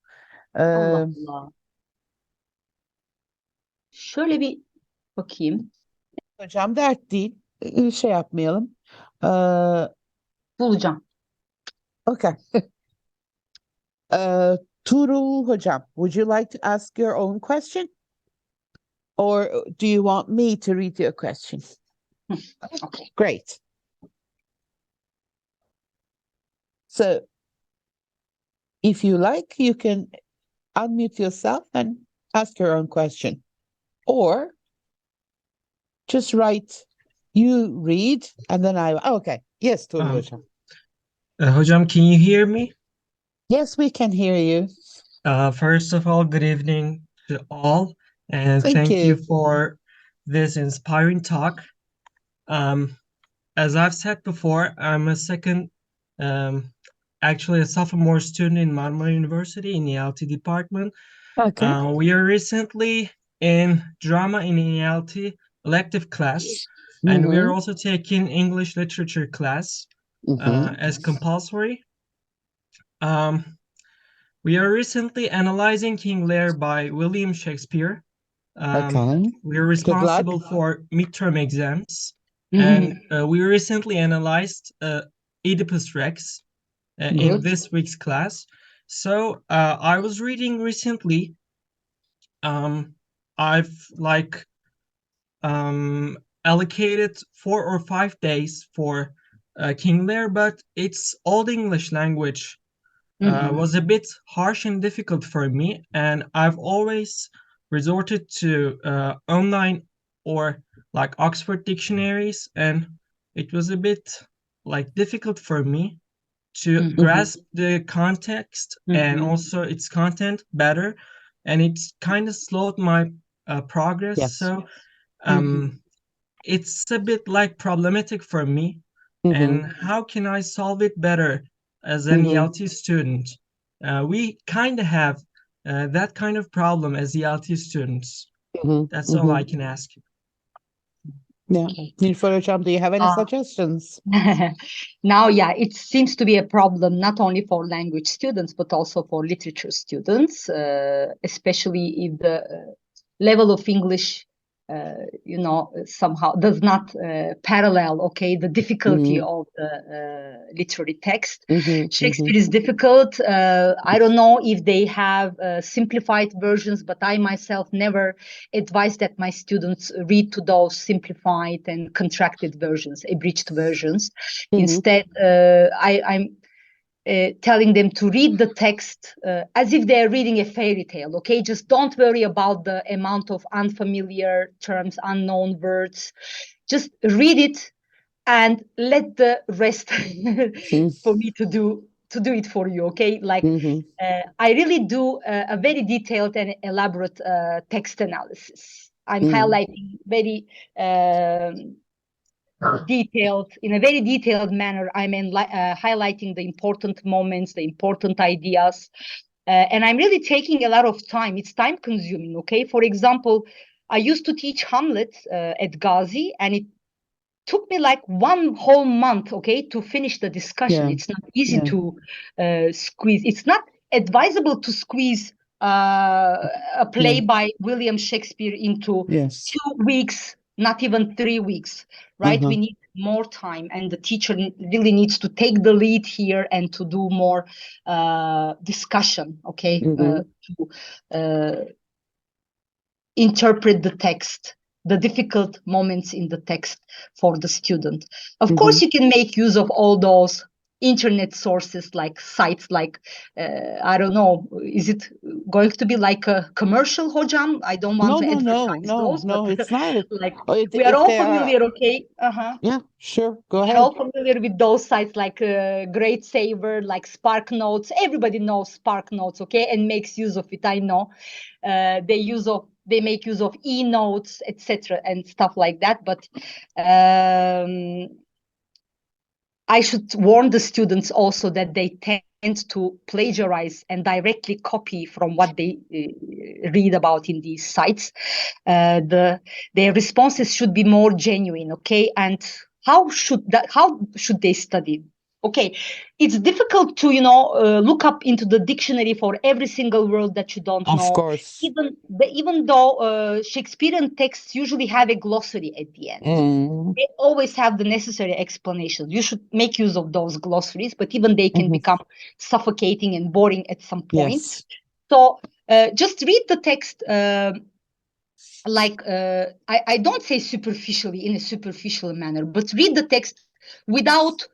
Allah Allah. Şöyle bir bakayım. Hocam dert değil. Şey yapmayalım. Bulacağım. Okay. Tuğrul hocam, would you like to ask your own question? Or do you want me to read your question? Okay. Great. So if you like, you can unmute yourself and ask your own question. Or just write, you read, and then okay. Yes, Tuğrul hocam. Hocam, can you hear me? Yes, we can hear you. First of all, good evening to all, and thank you for this inspiring talk. As I've said before, I'm actually a sophomore student in Marmara University in the ELT department. Okay. We are recently in drama in ELT elective class, and we are also taking English literature class as compulsory. We are recently analyzing King Lear by William Shakespeare. We are responsible for midterm exams, and we recently analyzed Oedipus Rex in this week's class. So I was reading recently. I've allocated 4 or 5 days for King Lear, but its Old English language was a bit harsh and difficult for me, and I've always resorted to online or Oxford dictionaries, and it was a bit difficult for me to grasp the context and also its content better, and it's kind of slowed my progress. Yes. So it's a bit problematic for me. And how can I solve it better as an ELT student? We kind of have that kind of problem as ELT students. That's all I can ask. Yeah. Nilüfer hocam, do you have any suggestions? Now, yeah, it seems to be a problem not only for language students, but also for literature students, especially if the level of English somehow does not parallel, the difficulty of the literary text. Shakespeare is difficult. I don't know if they have simplified versions, but I myself never advise that my students read to those simplified and contracted versions, abridged versions. Instead, I'm telling them to read the text as if they're reading a fairy tale, just don't worry about the amount of unfamiliar terms, unknown words. Just read it and let the rest for me to do it for you, I really do a very detailed and elaborate text analysis. I'm highlighting very detailed, in a very detailed manner. I'm highlighting the important moments, the important ideas. And I'm really taking a lot of time. It's time consuming, okay? For example, I used to teach Hamlet at Gazi, and it took me like 1 whole month, okay, to finish the discussion. Yeah. It's not easy to squeeze. It's not advisable to squeeze a play by William Shakespeare into 2 weeks, not even 3 weeks, right? We need more time, and the teacher really needs to take the lead here and to do more discussion, okay, to interpret the text, the difficult moments in the text for the student. Of course, you can make use of all those internet sources, like sites like, I don't know, is it going to be like a commercial, Hocam? I don't want to advertise those, but it's not. Like, we are all familiar, okay? Yeah, sure, go ahead. We're all familiar with those sites like Great Saver, like Spark Notes. Everybody knows Spark Notes, okay, and makes use of it. I know they make use of e-notes, etc., and stuff like that. But I should warn the students also that they tend to plagiarize and directly copy from what they read about in these sites. Their responses should be more genuine, okay? And how should they study? Okay, it's difficult to look up into the dictionary for every single word that you don't know. Of course. Even though Shakespearean texts usually have a glossary at the end. They always have the necessary explanations. You should make use of those glossaries, but even they can become suffocating and boring at some point. Yes. So just read the text I don't say superficially, in a superficial manner, but read the text without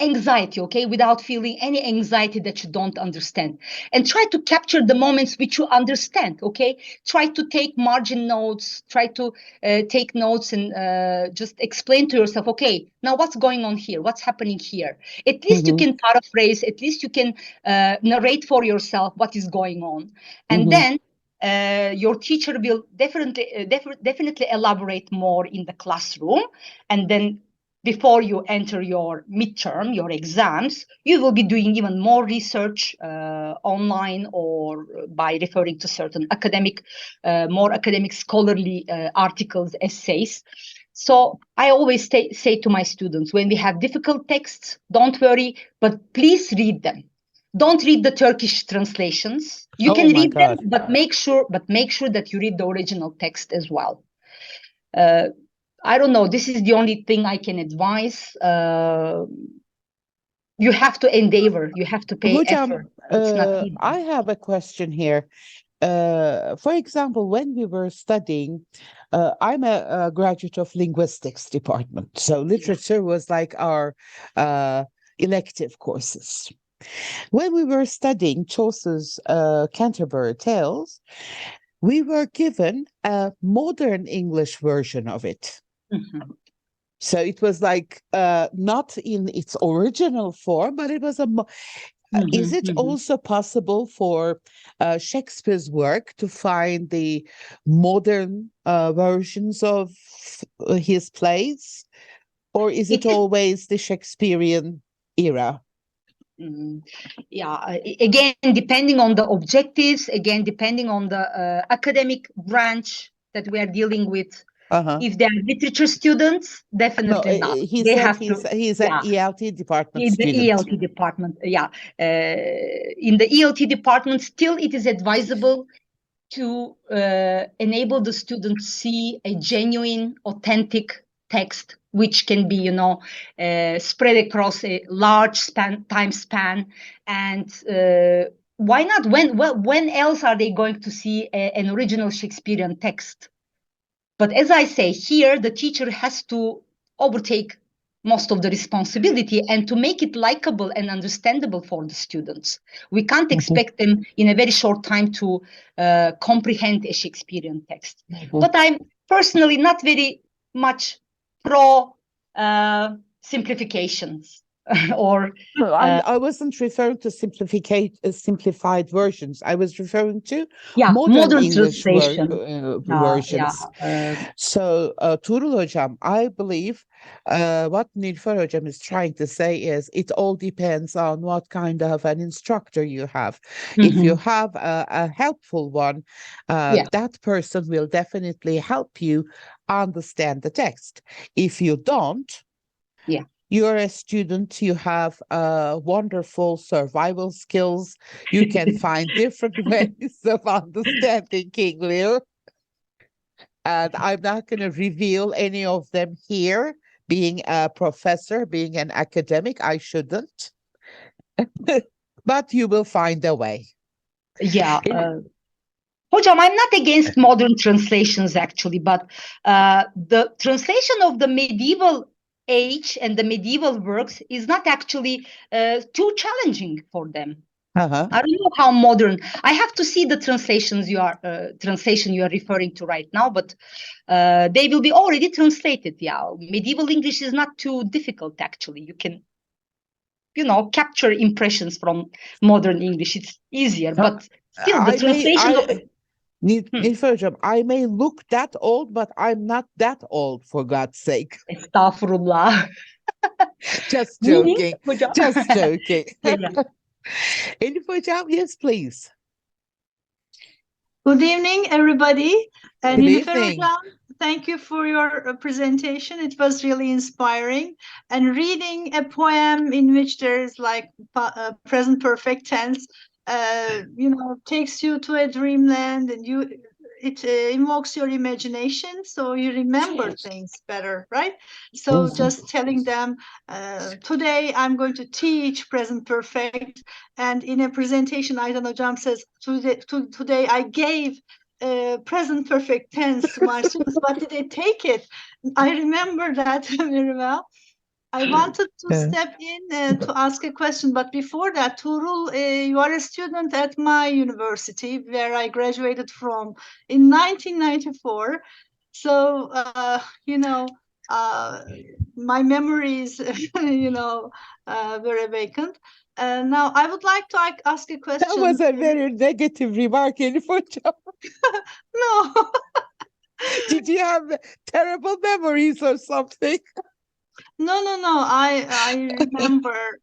anxiety, okay, without feeling any anxiety that you don't understand, and try to capture the moments which you understand, okay? Try to take margin notes, try to take notes, and just explain to yourself, okay, now what's going on here, what's happening here. At least you can paraphrase, at least you can narrate for yourself what is going on, and then your teacher will definitely elaborate more in the classroom, and then before you enter your midterm, your exams, you will be doing even more research online or by referring to certain more academic scholarly articles, essays. So I always say to my students, when we have difficult texts, don't worry, but please read them. Don't read the Turkish translations. You can read them, but make sure that you read the original text as well. I don't know. This is the only thing I can advise. You have to endeavor. You have to pay effort. It's not easy. I have a question here. For example, when we were studying, I'm a graduate of linguistics department. So literature was like our elective courses. When we were studying Chaucer's Canterbury Tales, we were given a modern English version of it. So it was like not in its original form, but it was is it also possible for Shakespeare's work to find the modern versions of his plays, or is it always the Shakespearean era? Yeah, again, depending on the objectives, again, depending on the academic branch that we are dealing with. If they are literature students, definitely not. He's an ELT department student. The ELT department, yeah. In the ELT department, still it is advisable to enable the student to see a genuine, authentic text, which can be, spread across a large time span. And why not? When else are they going to see an original Shakespearean text? But as I say, here the teacher has to overtake most of the responsibility and to make it likable and understandable for the students. We can't expect them in a very short time to comprehend a Shakespearean text. But I'm personally not very much pro simplifications. or No, I wasn't referring to simplified versions. I was referring to modern English versions. So, Tuğrul Hocam, I believe what Nilüfer Hocam is trying to say is it all depends on what kind of an instructor you have. If you have a helpful one, that person will definitely help you understand the text. If you don't, you're a student, you have wonderful survival skills, you can find different ways of understanding King Lear. And I'm not going to reveal any of them here. Being a professor, being an academic, I shouldn't. But you will find a way. Yeah. Hocam, I'm not against modern translations, actually, but the translation of the medieval age and the medieval works is not actually too challenging for them. I don't know how modern. I have to see the translation you are referring to right now, but they will be already translated. Yeah, medieval English is not too difficult, actually. You can, capture impressions from modern English. It's easier, but still the translation. Nilüfer Hocam, I may look that old, but I'm not that old, for God's sake. Estağfurullah. Just joking. Just joking. Nilüfer Hocam, yes, please. Good evening, everybody. Good evening. Hocam, thank you for your presentation. It was really inspiring. And reading a poem in which there is like present perfect tense, takes you to a dreamland, and it invokes your imagination, so you remember things better, right? So just telling them, today I'm going to teach present perfect, and in a presentation, Aydan Hocam says, today I gave present perfect tense to my students, but did they take it? I remember that very well. I wanted to step in to ask a question, but before that, Tuğrul, you are a student at my university where I graduated from in 1994. So, my memories, were vacant. Now, I would like to ask a question. That was a very negative remark, Nilüfer Hocam. No. Did you have terrible memories or something? No. I remember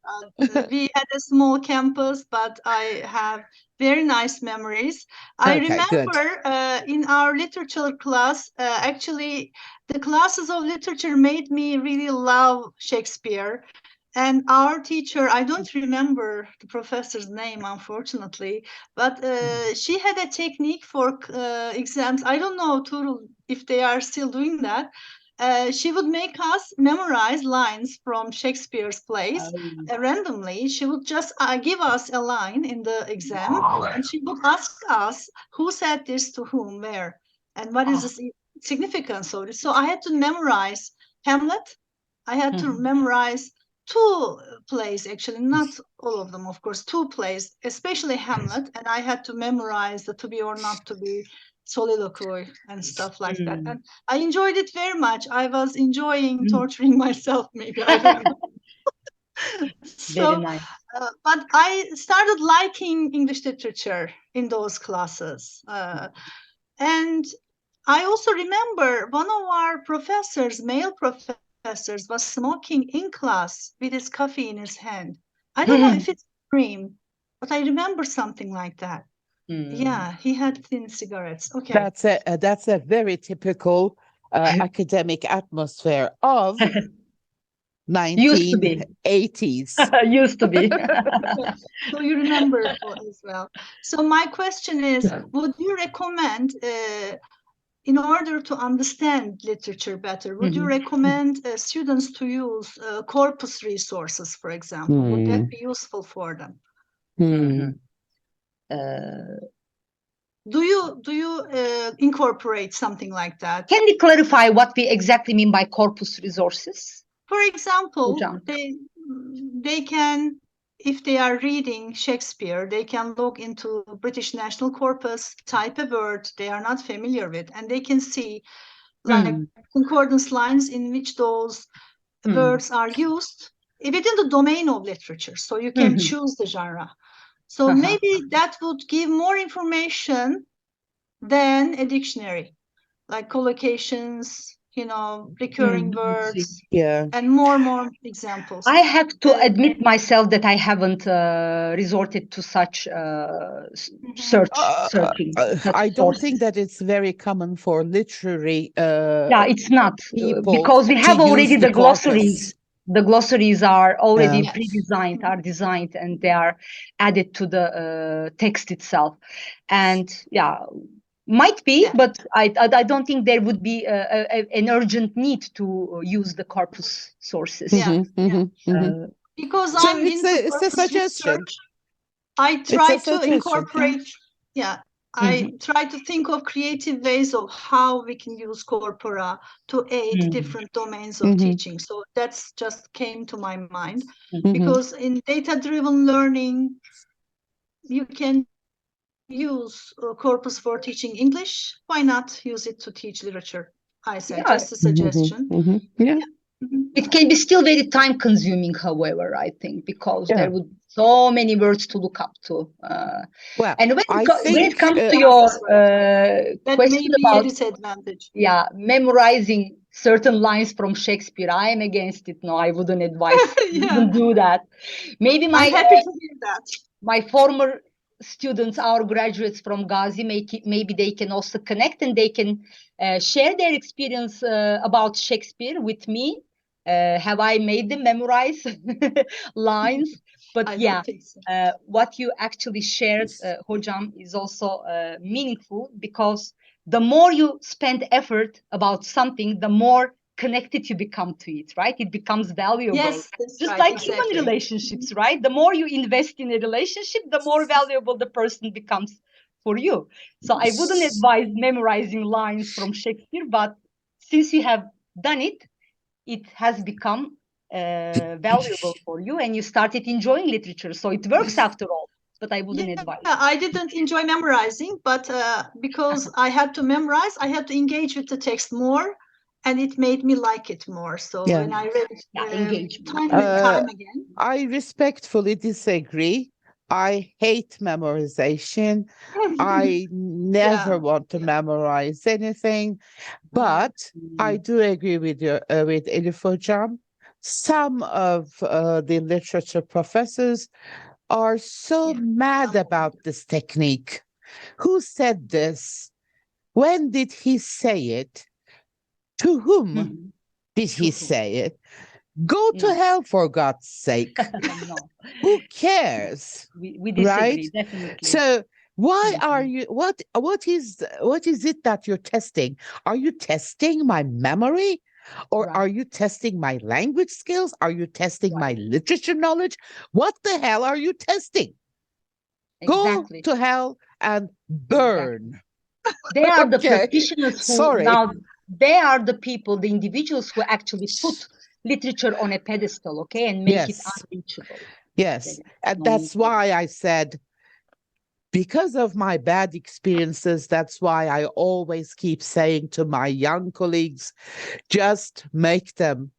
we had a small campus, but I have very nice memories. I remember in our literature class, actually, the classes of literature made me really love Shakespeare. And our teacher, I don't remember the professor's name, unfortunately, but she had a technique for exams. I don't know, Tuğrul, if they are still doing that. She would make us memorize lines from Shakespeare's plays randomly. She would just give us a line in the exam, and she would ask us who said this to whom, where, and what is the significance of it. So I had to memorize Hamlet. I had to memorize 2 plays, actually, not all of them, of course, 2 plays, especially Hamlet, and I had to memorize the to be or not to be soliloquy and stuff like that. And I enjoyed it very much. I was enjoying torturing myself, maybe. I don't know. So, very nice. But I started liking English literature in those classes. And I also remember one of our professors, male professors, was smoking in class with his coffee in his hand. I don't know if it's a dream, but I remember something like that. Yeah, he had thin cigarettes. Okay, that's a very typical academic atmosphere of 1980s. Used to be. So you remember as well. So my question is, would you recommend, in order to understand literature better, would you recommend students to use corpus resources, for example? Would that be useful for them? Do you incorporate something like that? Can you clarify what we exactly mean by corpus resources? For example, they can, if they are reading Shakespeare, they can look into British National Corpus, type a word they are not familiar with, and they can see like concordance lines in which those words are used within the domain of literature, so you can choose the genre. So maybe that would give more information than a dictionary, like collocations, recurring words, and more examples. I have to admit myself that I haven't resorted to such searching. I don't think that it's very common for literary it's not, because we have to already use the corpus. glossaries. The glossaries are already pre-designed, are designed, and they are added to the text itself. And might be, but I don't think there would be an urgent need to use the corpus sources. Because so I'm it's a suggestion. Research, I try to incorporate. I try to think of creative ways of how we can use corpora to aid different domains of teaching. So that's just came to my mind, because in data-driven learning, you can use corpus for teaching English. Why not use it to teach literature? I say, just a suggestion. It can be still very time consuming, however, I think, because there would be so many words to look up to. And when it comes to your question about disadvantage. Memorizing certain lines from Shakespeare, I am against it. No, I wouldn't advise even do that. Maybe I'm happy to hear that. My former students, our graduates from Gazi, maybe they can also connect, and they can share their experience about Shakespeare with me. Have I made them memorize lines? But what you actually shared, Hocam, is also meaningful, because the more you spend effort about something, the more connected you become to it, right? It becomes valuable. Yes, just like human relationships, right? The more you invest in a relationship, the more valuable the person becomes for you. So I wouldn't advise memorizing lines from Shakespeare, but since you have done it, it has become valuable for you, and you started enjoying literature. So it works after all. But I wouldn't advise. I didn't enjoy memorizing, but because I had to memorize, I had to engage with the text more, and it made me like it more. So when I read it time and time again. I respectfully disagree. I hate memorization. I never want to memorize anything, but I do agree with you, with Elif Hocam. Some of the literature professors are so mad about this technique. Who said this? When did he say it? To whom did he say it? Go to hell, for God's sake. Who cares? We disagree, right? Definitely. So why are you, what is it that you're testing? Are you testing my memory? Or are you testing my language skills? Are you testing my literature knowledge? What the hell are you testing? Go to hell and burn. They are the practitioners who now, they are the people, the individuals who actually put literature on a pedestal, and make it unreachable. Yes, and that's why I said, because of my bad experiences, that's why I always keep saying to my young colleagues, just make them,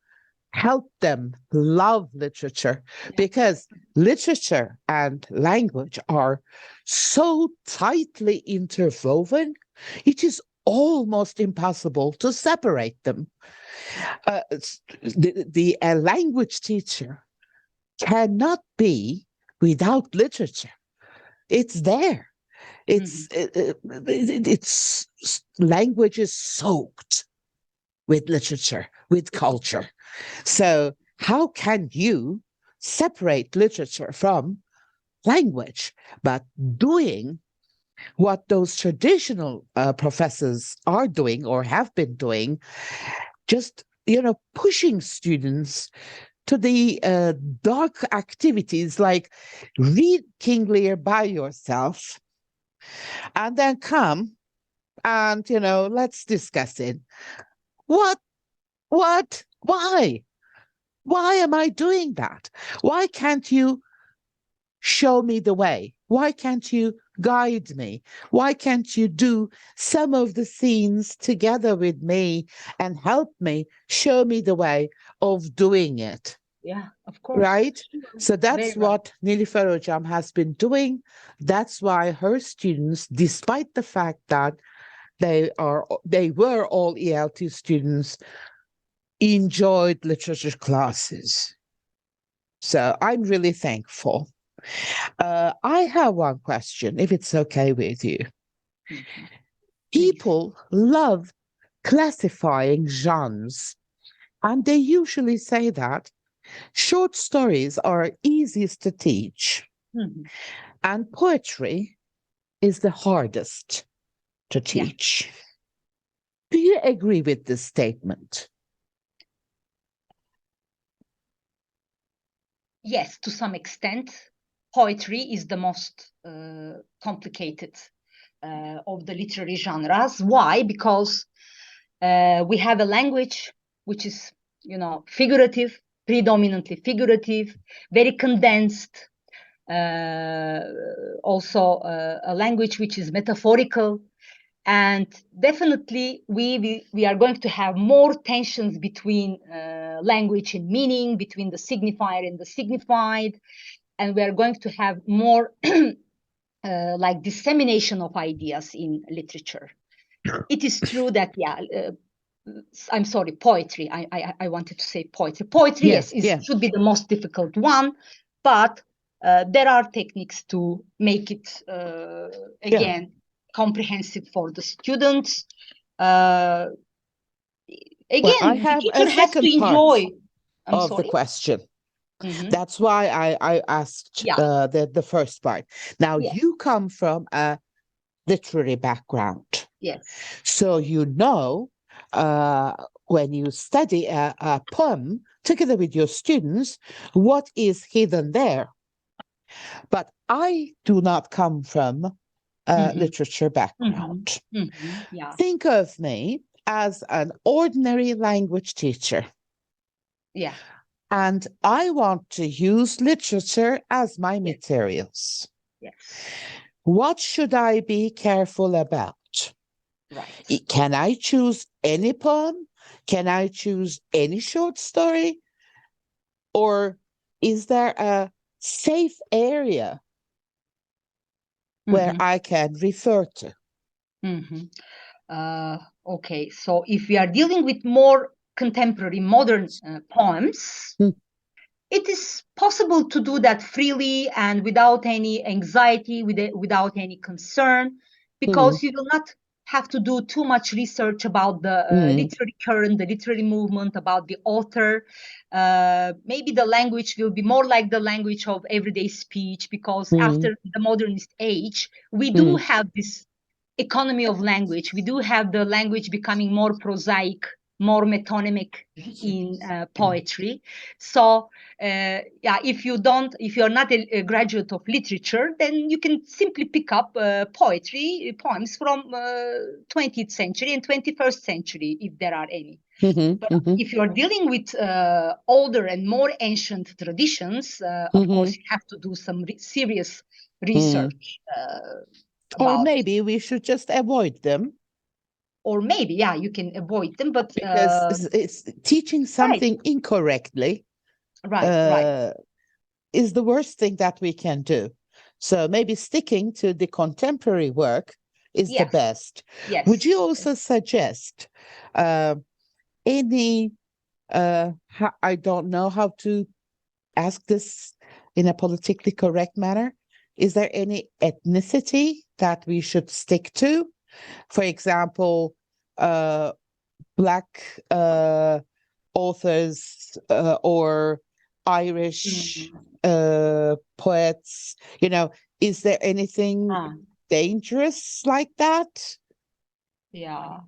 help them love literature, because literature and language are so tightly interwoven, it is almost impossible to separate them. A language teacher cannot be without literature. It's there. It's language is soaked with literature, with culture. So how can you separate literature from language? But doing what those traditional professors are doing or have been doing, just, pushing students to the dark activities, like read King Lear by yourself and then come and, let's discuss it. Why am I doing that? Why can't you show me the way? Why can't you guide me? Why can't you do some of the scenes together with me and help me, show me the way of doing it? Yeah, of course. Right? So that's what Nilüfer Hocam has been doing. That's why her students, despite the fact that they were all ELT students, enjoyed literature classes. So I'm really thankful. I have one question, if it's okay with you. People love classifying genres, and they usually say that short stories are easiest to teach, and poetry is the hardest to teach. Do you agree with this statement? Yes, to some extent. Poetry is the most complicated of the literary genres. Why? Because we have a language which is, figurative, predominantly figurative, very condensed. Also a language which is metaphorical. And definitely we are going to have more tensions between language and meaning, between the signifier and the signified. And we are going to have more like dissemination of ideas in literature. It is true that, I'm sorry, poetry. I wanted to say poetry. Poetry, yes, should be the most difficult one, but there are techniques to make it, again, comprehensive for the students. Again, I have the teacher has to enjoy. The question. That's why I asked the first part. Now, you come from a literary background. Yes. So when you study a poem together with your students, what is hidden there. But I do not come from a literature background. Think of me as an ordinary language teacher. Yeah. And I want to use literature as my materials. Yes. What should I be careful about? Right. Can I choose any poem? Can I choose any short story? Or is there a safe area where I can refer to? Okay, so if we are dealing with more contemporary, modern poems, it is possible to do that freely and without any anxiety, without any concern, because you will not have to do too much research about the literary current, the literary movement, about the author. Maybe the language will be more like the language of everyday speech, because after the modernist age, we do have this economy of language. We do have the language becoming more prosaic, more metonymic in poetry. So if you're not a graduate of literature, then you can simply pick up poems from 20th century and 21st century, if there are any. But if you're dealing with older and more ancient traditions, of course, you have to do some serious research. Or maybe we should just avoid them. Or maybe, you can avoid them, but because it's teaching something incorrectly. Right. Is the worst thing that we can do. So maybe sticking to the contemporary work is the best. Yes. Would you also suggest any? I don't know how to ask this in a politically correct manner. Is there any ethnicity that we should stick to? For example, Black authors or Irish poets, is there anything dangerous like that? Yeah,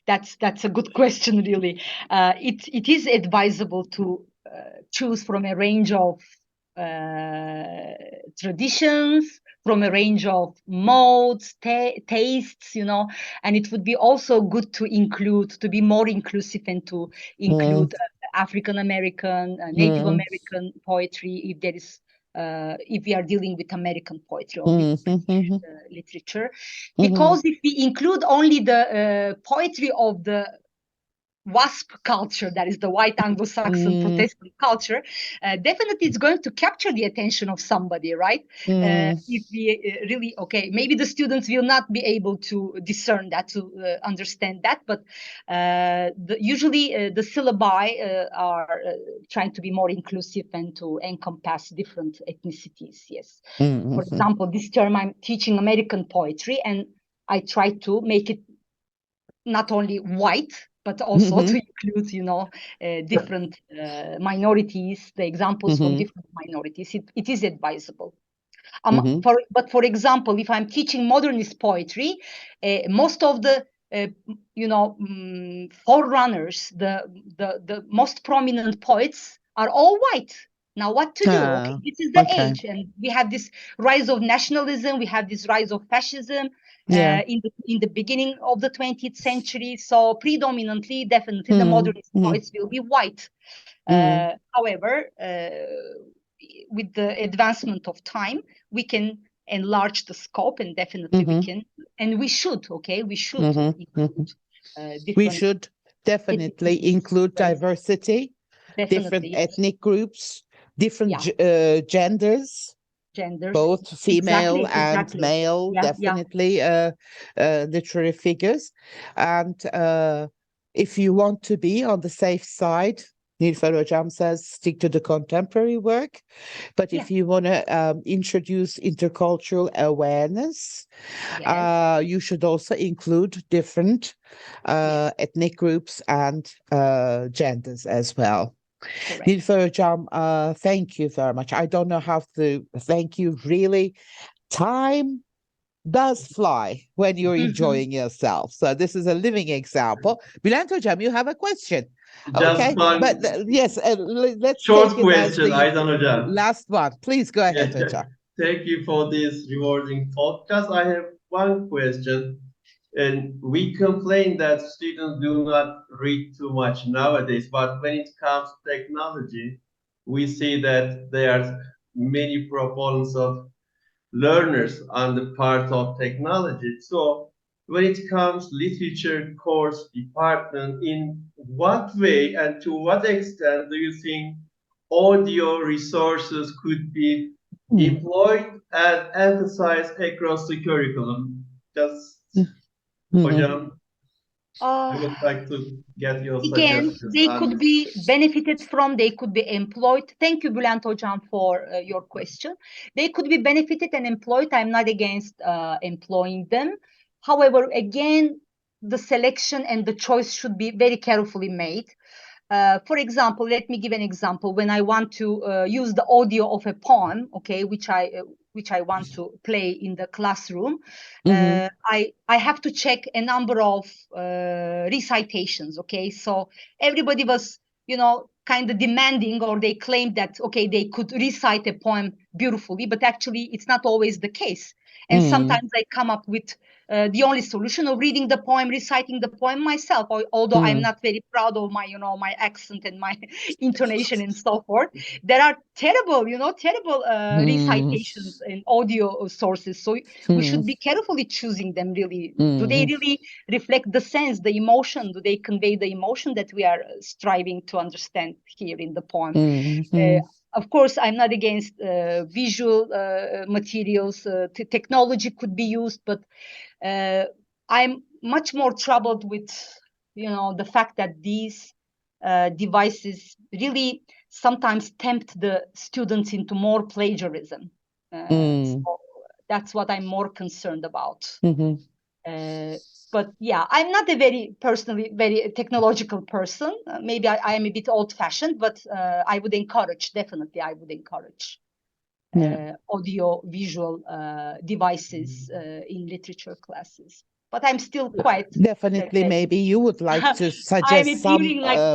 that's a good question, really. It is advisable to choose from a range of traditions, from a range of modes, tastes, and it would be also good to be more inclusive and to include African American, Native American poetry, if there is if we are dealing with American poetry or with British literature, because if we include only the poetry of the WASP culture, that is the white Anglo-Saxon Protestant culture, definitely it's going to capture the attention of somebody, right? If we really, okay, maybe the students will not be able to discern that, to understand that, but usually the syllabi are trying to be more inclusive and to encompass different ethnicities, yes. For example, this term I'm teaching American poetry, and I try to make it not only white, but also to include, you know, different minorities, the examples from different minorities. It is advisable. But for example, if I'm teaching modernist poetry, most of the forerunners, the most prominent poets are all white. Now, what to do? Okay, this is the age, and we have this rise of nationalism. We have this rise of fascism. In the beginning of the 20th century. So predominantly, definitely, the modernist poets will be white. However, with the advancement of time, we can enlarge the scope, and definitely we can, and we should, okay? We should include we should definitely include diversity, different ethnic groups, different genders. Both female and male, definitely literary figures. And if you want to be on the safe side, Nilüfer Hocam says stick to the contemporary work. But if you want to introduce intercultural awareness, you should also include different ethnic groups and genders as well. Nilüfer Hocam, thank you very much. I don't know how to thank you, really. Time does fly when you're enjoying yourself. So this is a living example. Bülent Hocam, you have a question. Just one but yes, let's short take it question, as Aydan Hocam. Last one. Please go ahead, Hocam. Thank you for this rewarding podcast. I have one question. And we complain that students do not read too much nowadays, but when it comes to technology, we see that there are many proponents of learners on the part of technology. So when it comes literature course department, in what way and to what extent do you think audio resources could be employed and emphasized across the curriculum? Just Hocam, I would like to get your again, suggestions. they could be benefited from, they could be employed. Thank you, Bülent Hocam, for your question. They could be benefited and employed. I'm not against employing them. However, again, the selection and the choice should be very carefully made. For example, let me give an example. When I want to use the audio of a poem, okay, which I want to play in the classroom, I have to check a number of recitations, okay? So everybody was, you know, kind of demanding, or they claimed that, okay, they could recite a poem beautifully, but actually it's not always the case. And sometimes I come up with the only solution of reading the poem, reciting the poem myself, although I'm not very proud of my, you know, my accent and my intonation and so forth. There are terrible recitations and audio sources. So we should be carefully choosing them, really. Do they really reflect the sense, the emotion? Do they convey the emotion that we are striving to understand here in the poem? Of course, I'm not against visual materials. Technology could be used, but I'm much more troubled with, you know, the fact that these devices really sometimes tempt the students into more plagiarism. So that's what I'm more concerned about. But yeah, I'm not a very technological person. Maybe I am a bit old-fashioned, but I would encourage, definitely, I would encourage audio visual devices in literature classes. But I'm still quite definitely maybe you would like to suggest some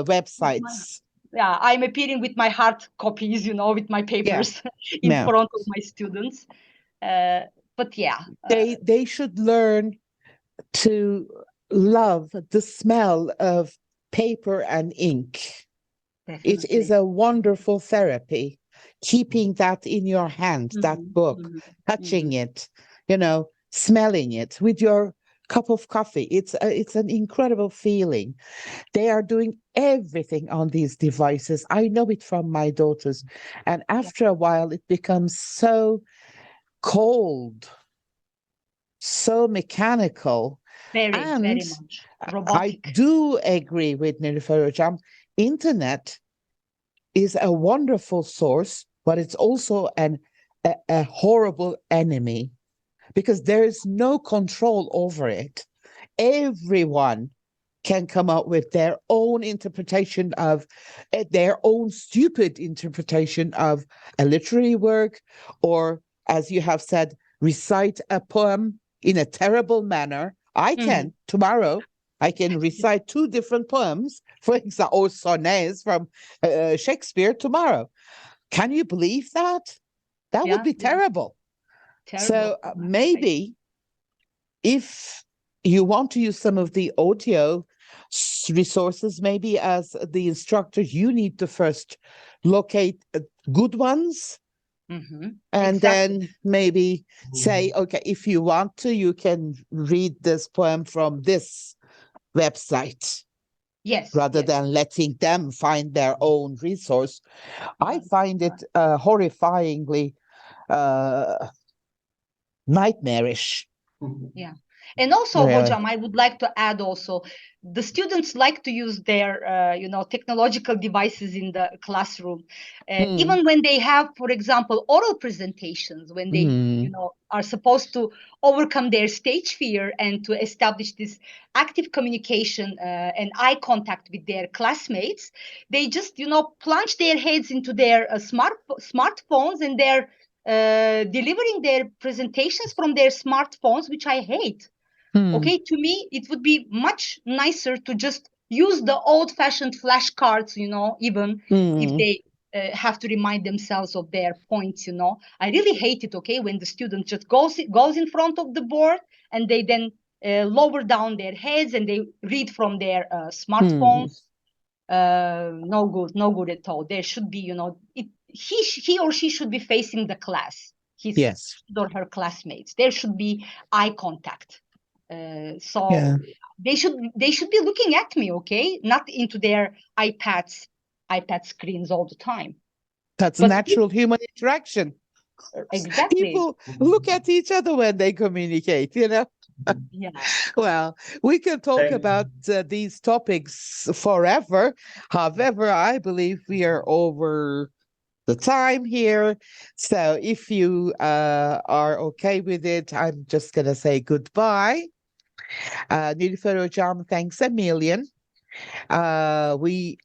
websites. I'm appearing with my hard copies, you know, with my papers in front of my students. But yeah, they should learn to love the smell of paper and ink. Definitely. It is a wonderful therapy. Keeping that in your hand, that book, touching it, you know, smelling it with your cup of coffee. It's an incredible feeling. They are doing everything on these devices. I know it from my daughters. And after a while, it becomes so cold, so mechanical. Very And much I robotic. do agree with Nilüfer Hocam. Internet is a wonderful source, but it's also a horrible enemy because there is no control over it. Everyone can come up with their own interpretation of their own stupid interpretation of a literary work, or, as you have said, recite a poem in a terrible manner. I can tomorrow. I can recite 2 different poems, for example, or sonnets from Shakespeare tomorrow. Can you believe that? That would be terrible. So maybe if you want to use some of the audio resources, maybe as the instructor, you need to first locate good ones. And then maybe say, okay, if you want to, you can read this poem from this website. Yes. Rather than letting them find their own resource. I find it horrifyingly nightmarish. Yeah. And also, Hocam, I would like to add also, the students like to use their, technological devices in the classroom. Even when they have, for example, oral presentations, when they, are supposed to overcome their stage fear and to establish this active communication and eye contact with their classmates, they just, plunge their heads into their smartphones, and they're delivering their presentations from their smartphones, which I hate. Okay, to me, it would be much nicer to just use the old-fashioned flashcards, even if they have to remind themselves of their points, I really hate it, okay, when the student just goes in front of the board and they then lower down their heads and they read from their smartphones. No good at all. There should be, he or she should be facing the class, his or her classmates. There should be eye contact. They should be looking at me, okay, not into their iPad screens all the time. That's natural human interaction. Exactly. People look at each other when they communicate, Yeah. Well, we can talk about these topics forever. However, I believe we are over the time here. So if you are okay with it, I'm just going to say goodbye. Nilüfer Hocam, thanks a million. We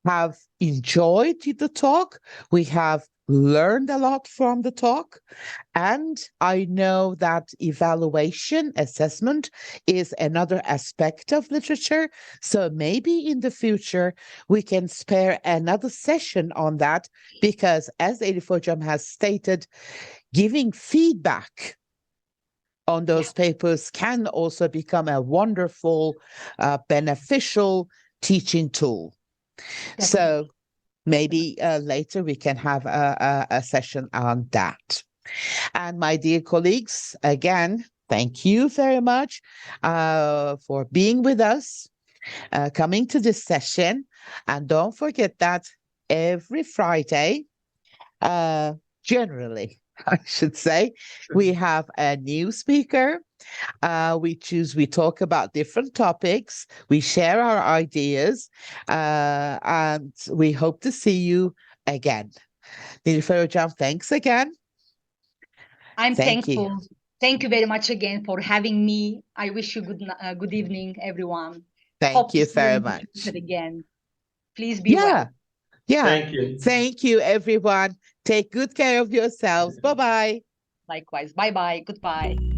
have enjoyed the talk. We have learned a lot from the talk. And I know that evaluation, assessment is another aspect of literature. So maybe in the future, we can spare another session on that, because as Elif Hocam has stated, giving feedback on those papers can also become a wonderful, beneficial teaching tool. Definitely. So maybe later we can have a session on that. And my dear colleagues, again, thank you very much for being with us, coming to this session. And don't forget that every Friday, generally, I should say, we have a new speaker. We talk about different topics. We share our ideas, and we hope to see you again. Nilüfer Hocam, thanks again. I'm thankful. Thank you very much again for having me. I wish you good evening, everyone. Thank you very much. Again. Please be well. Yeah. Thank you. Thank you, everyone. Take good care of yourselves. Bye-bye. Likewise. Bye-bye. Goodbye.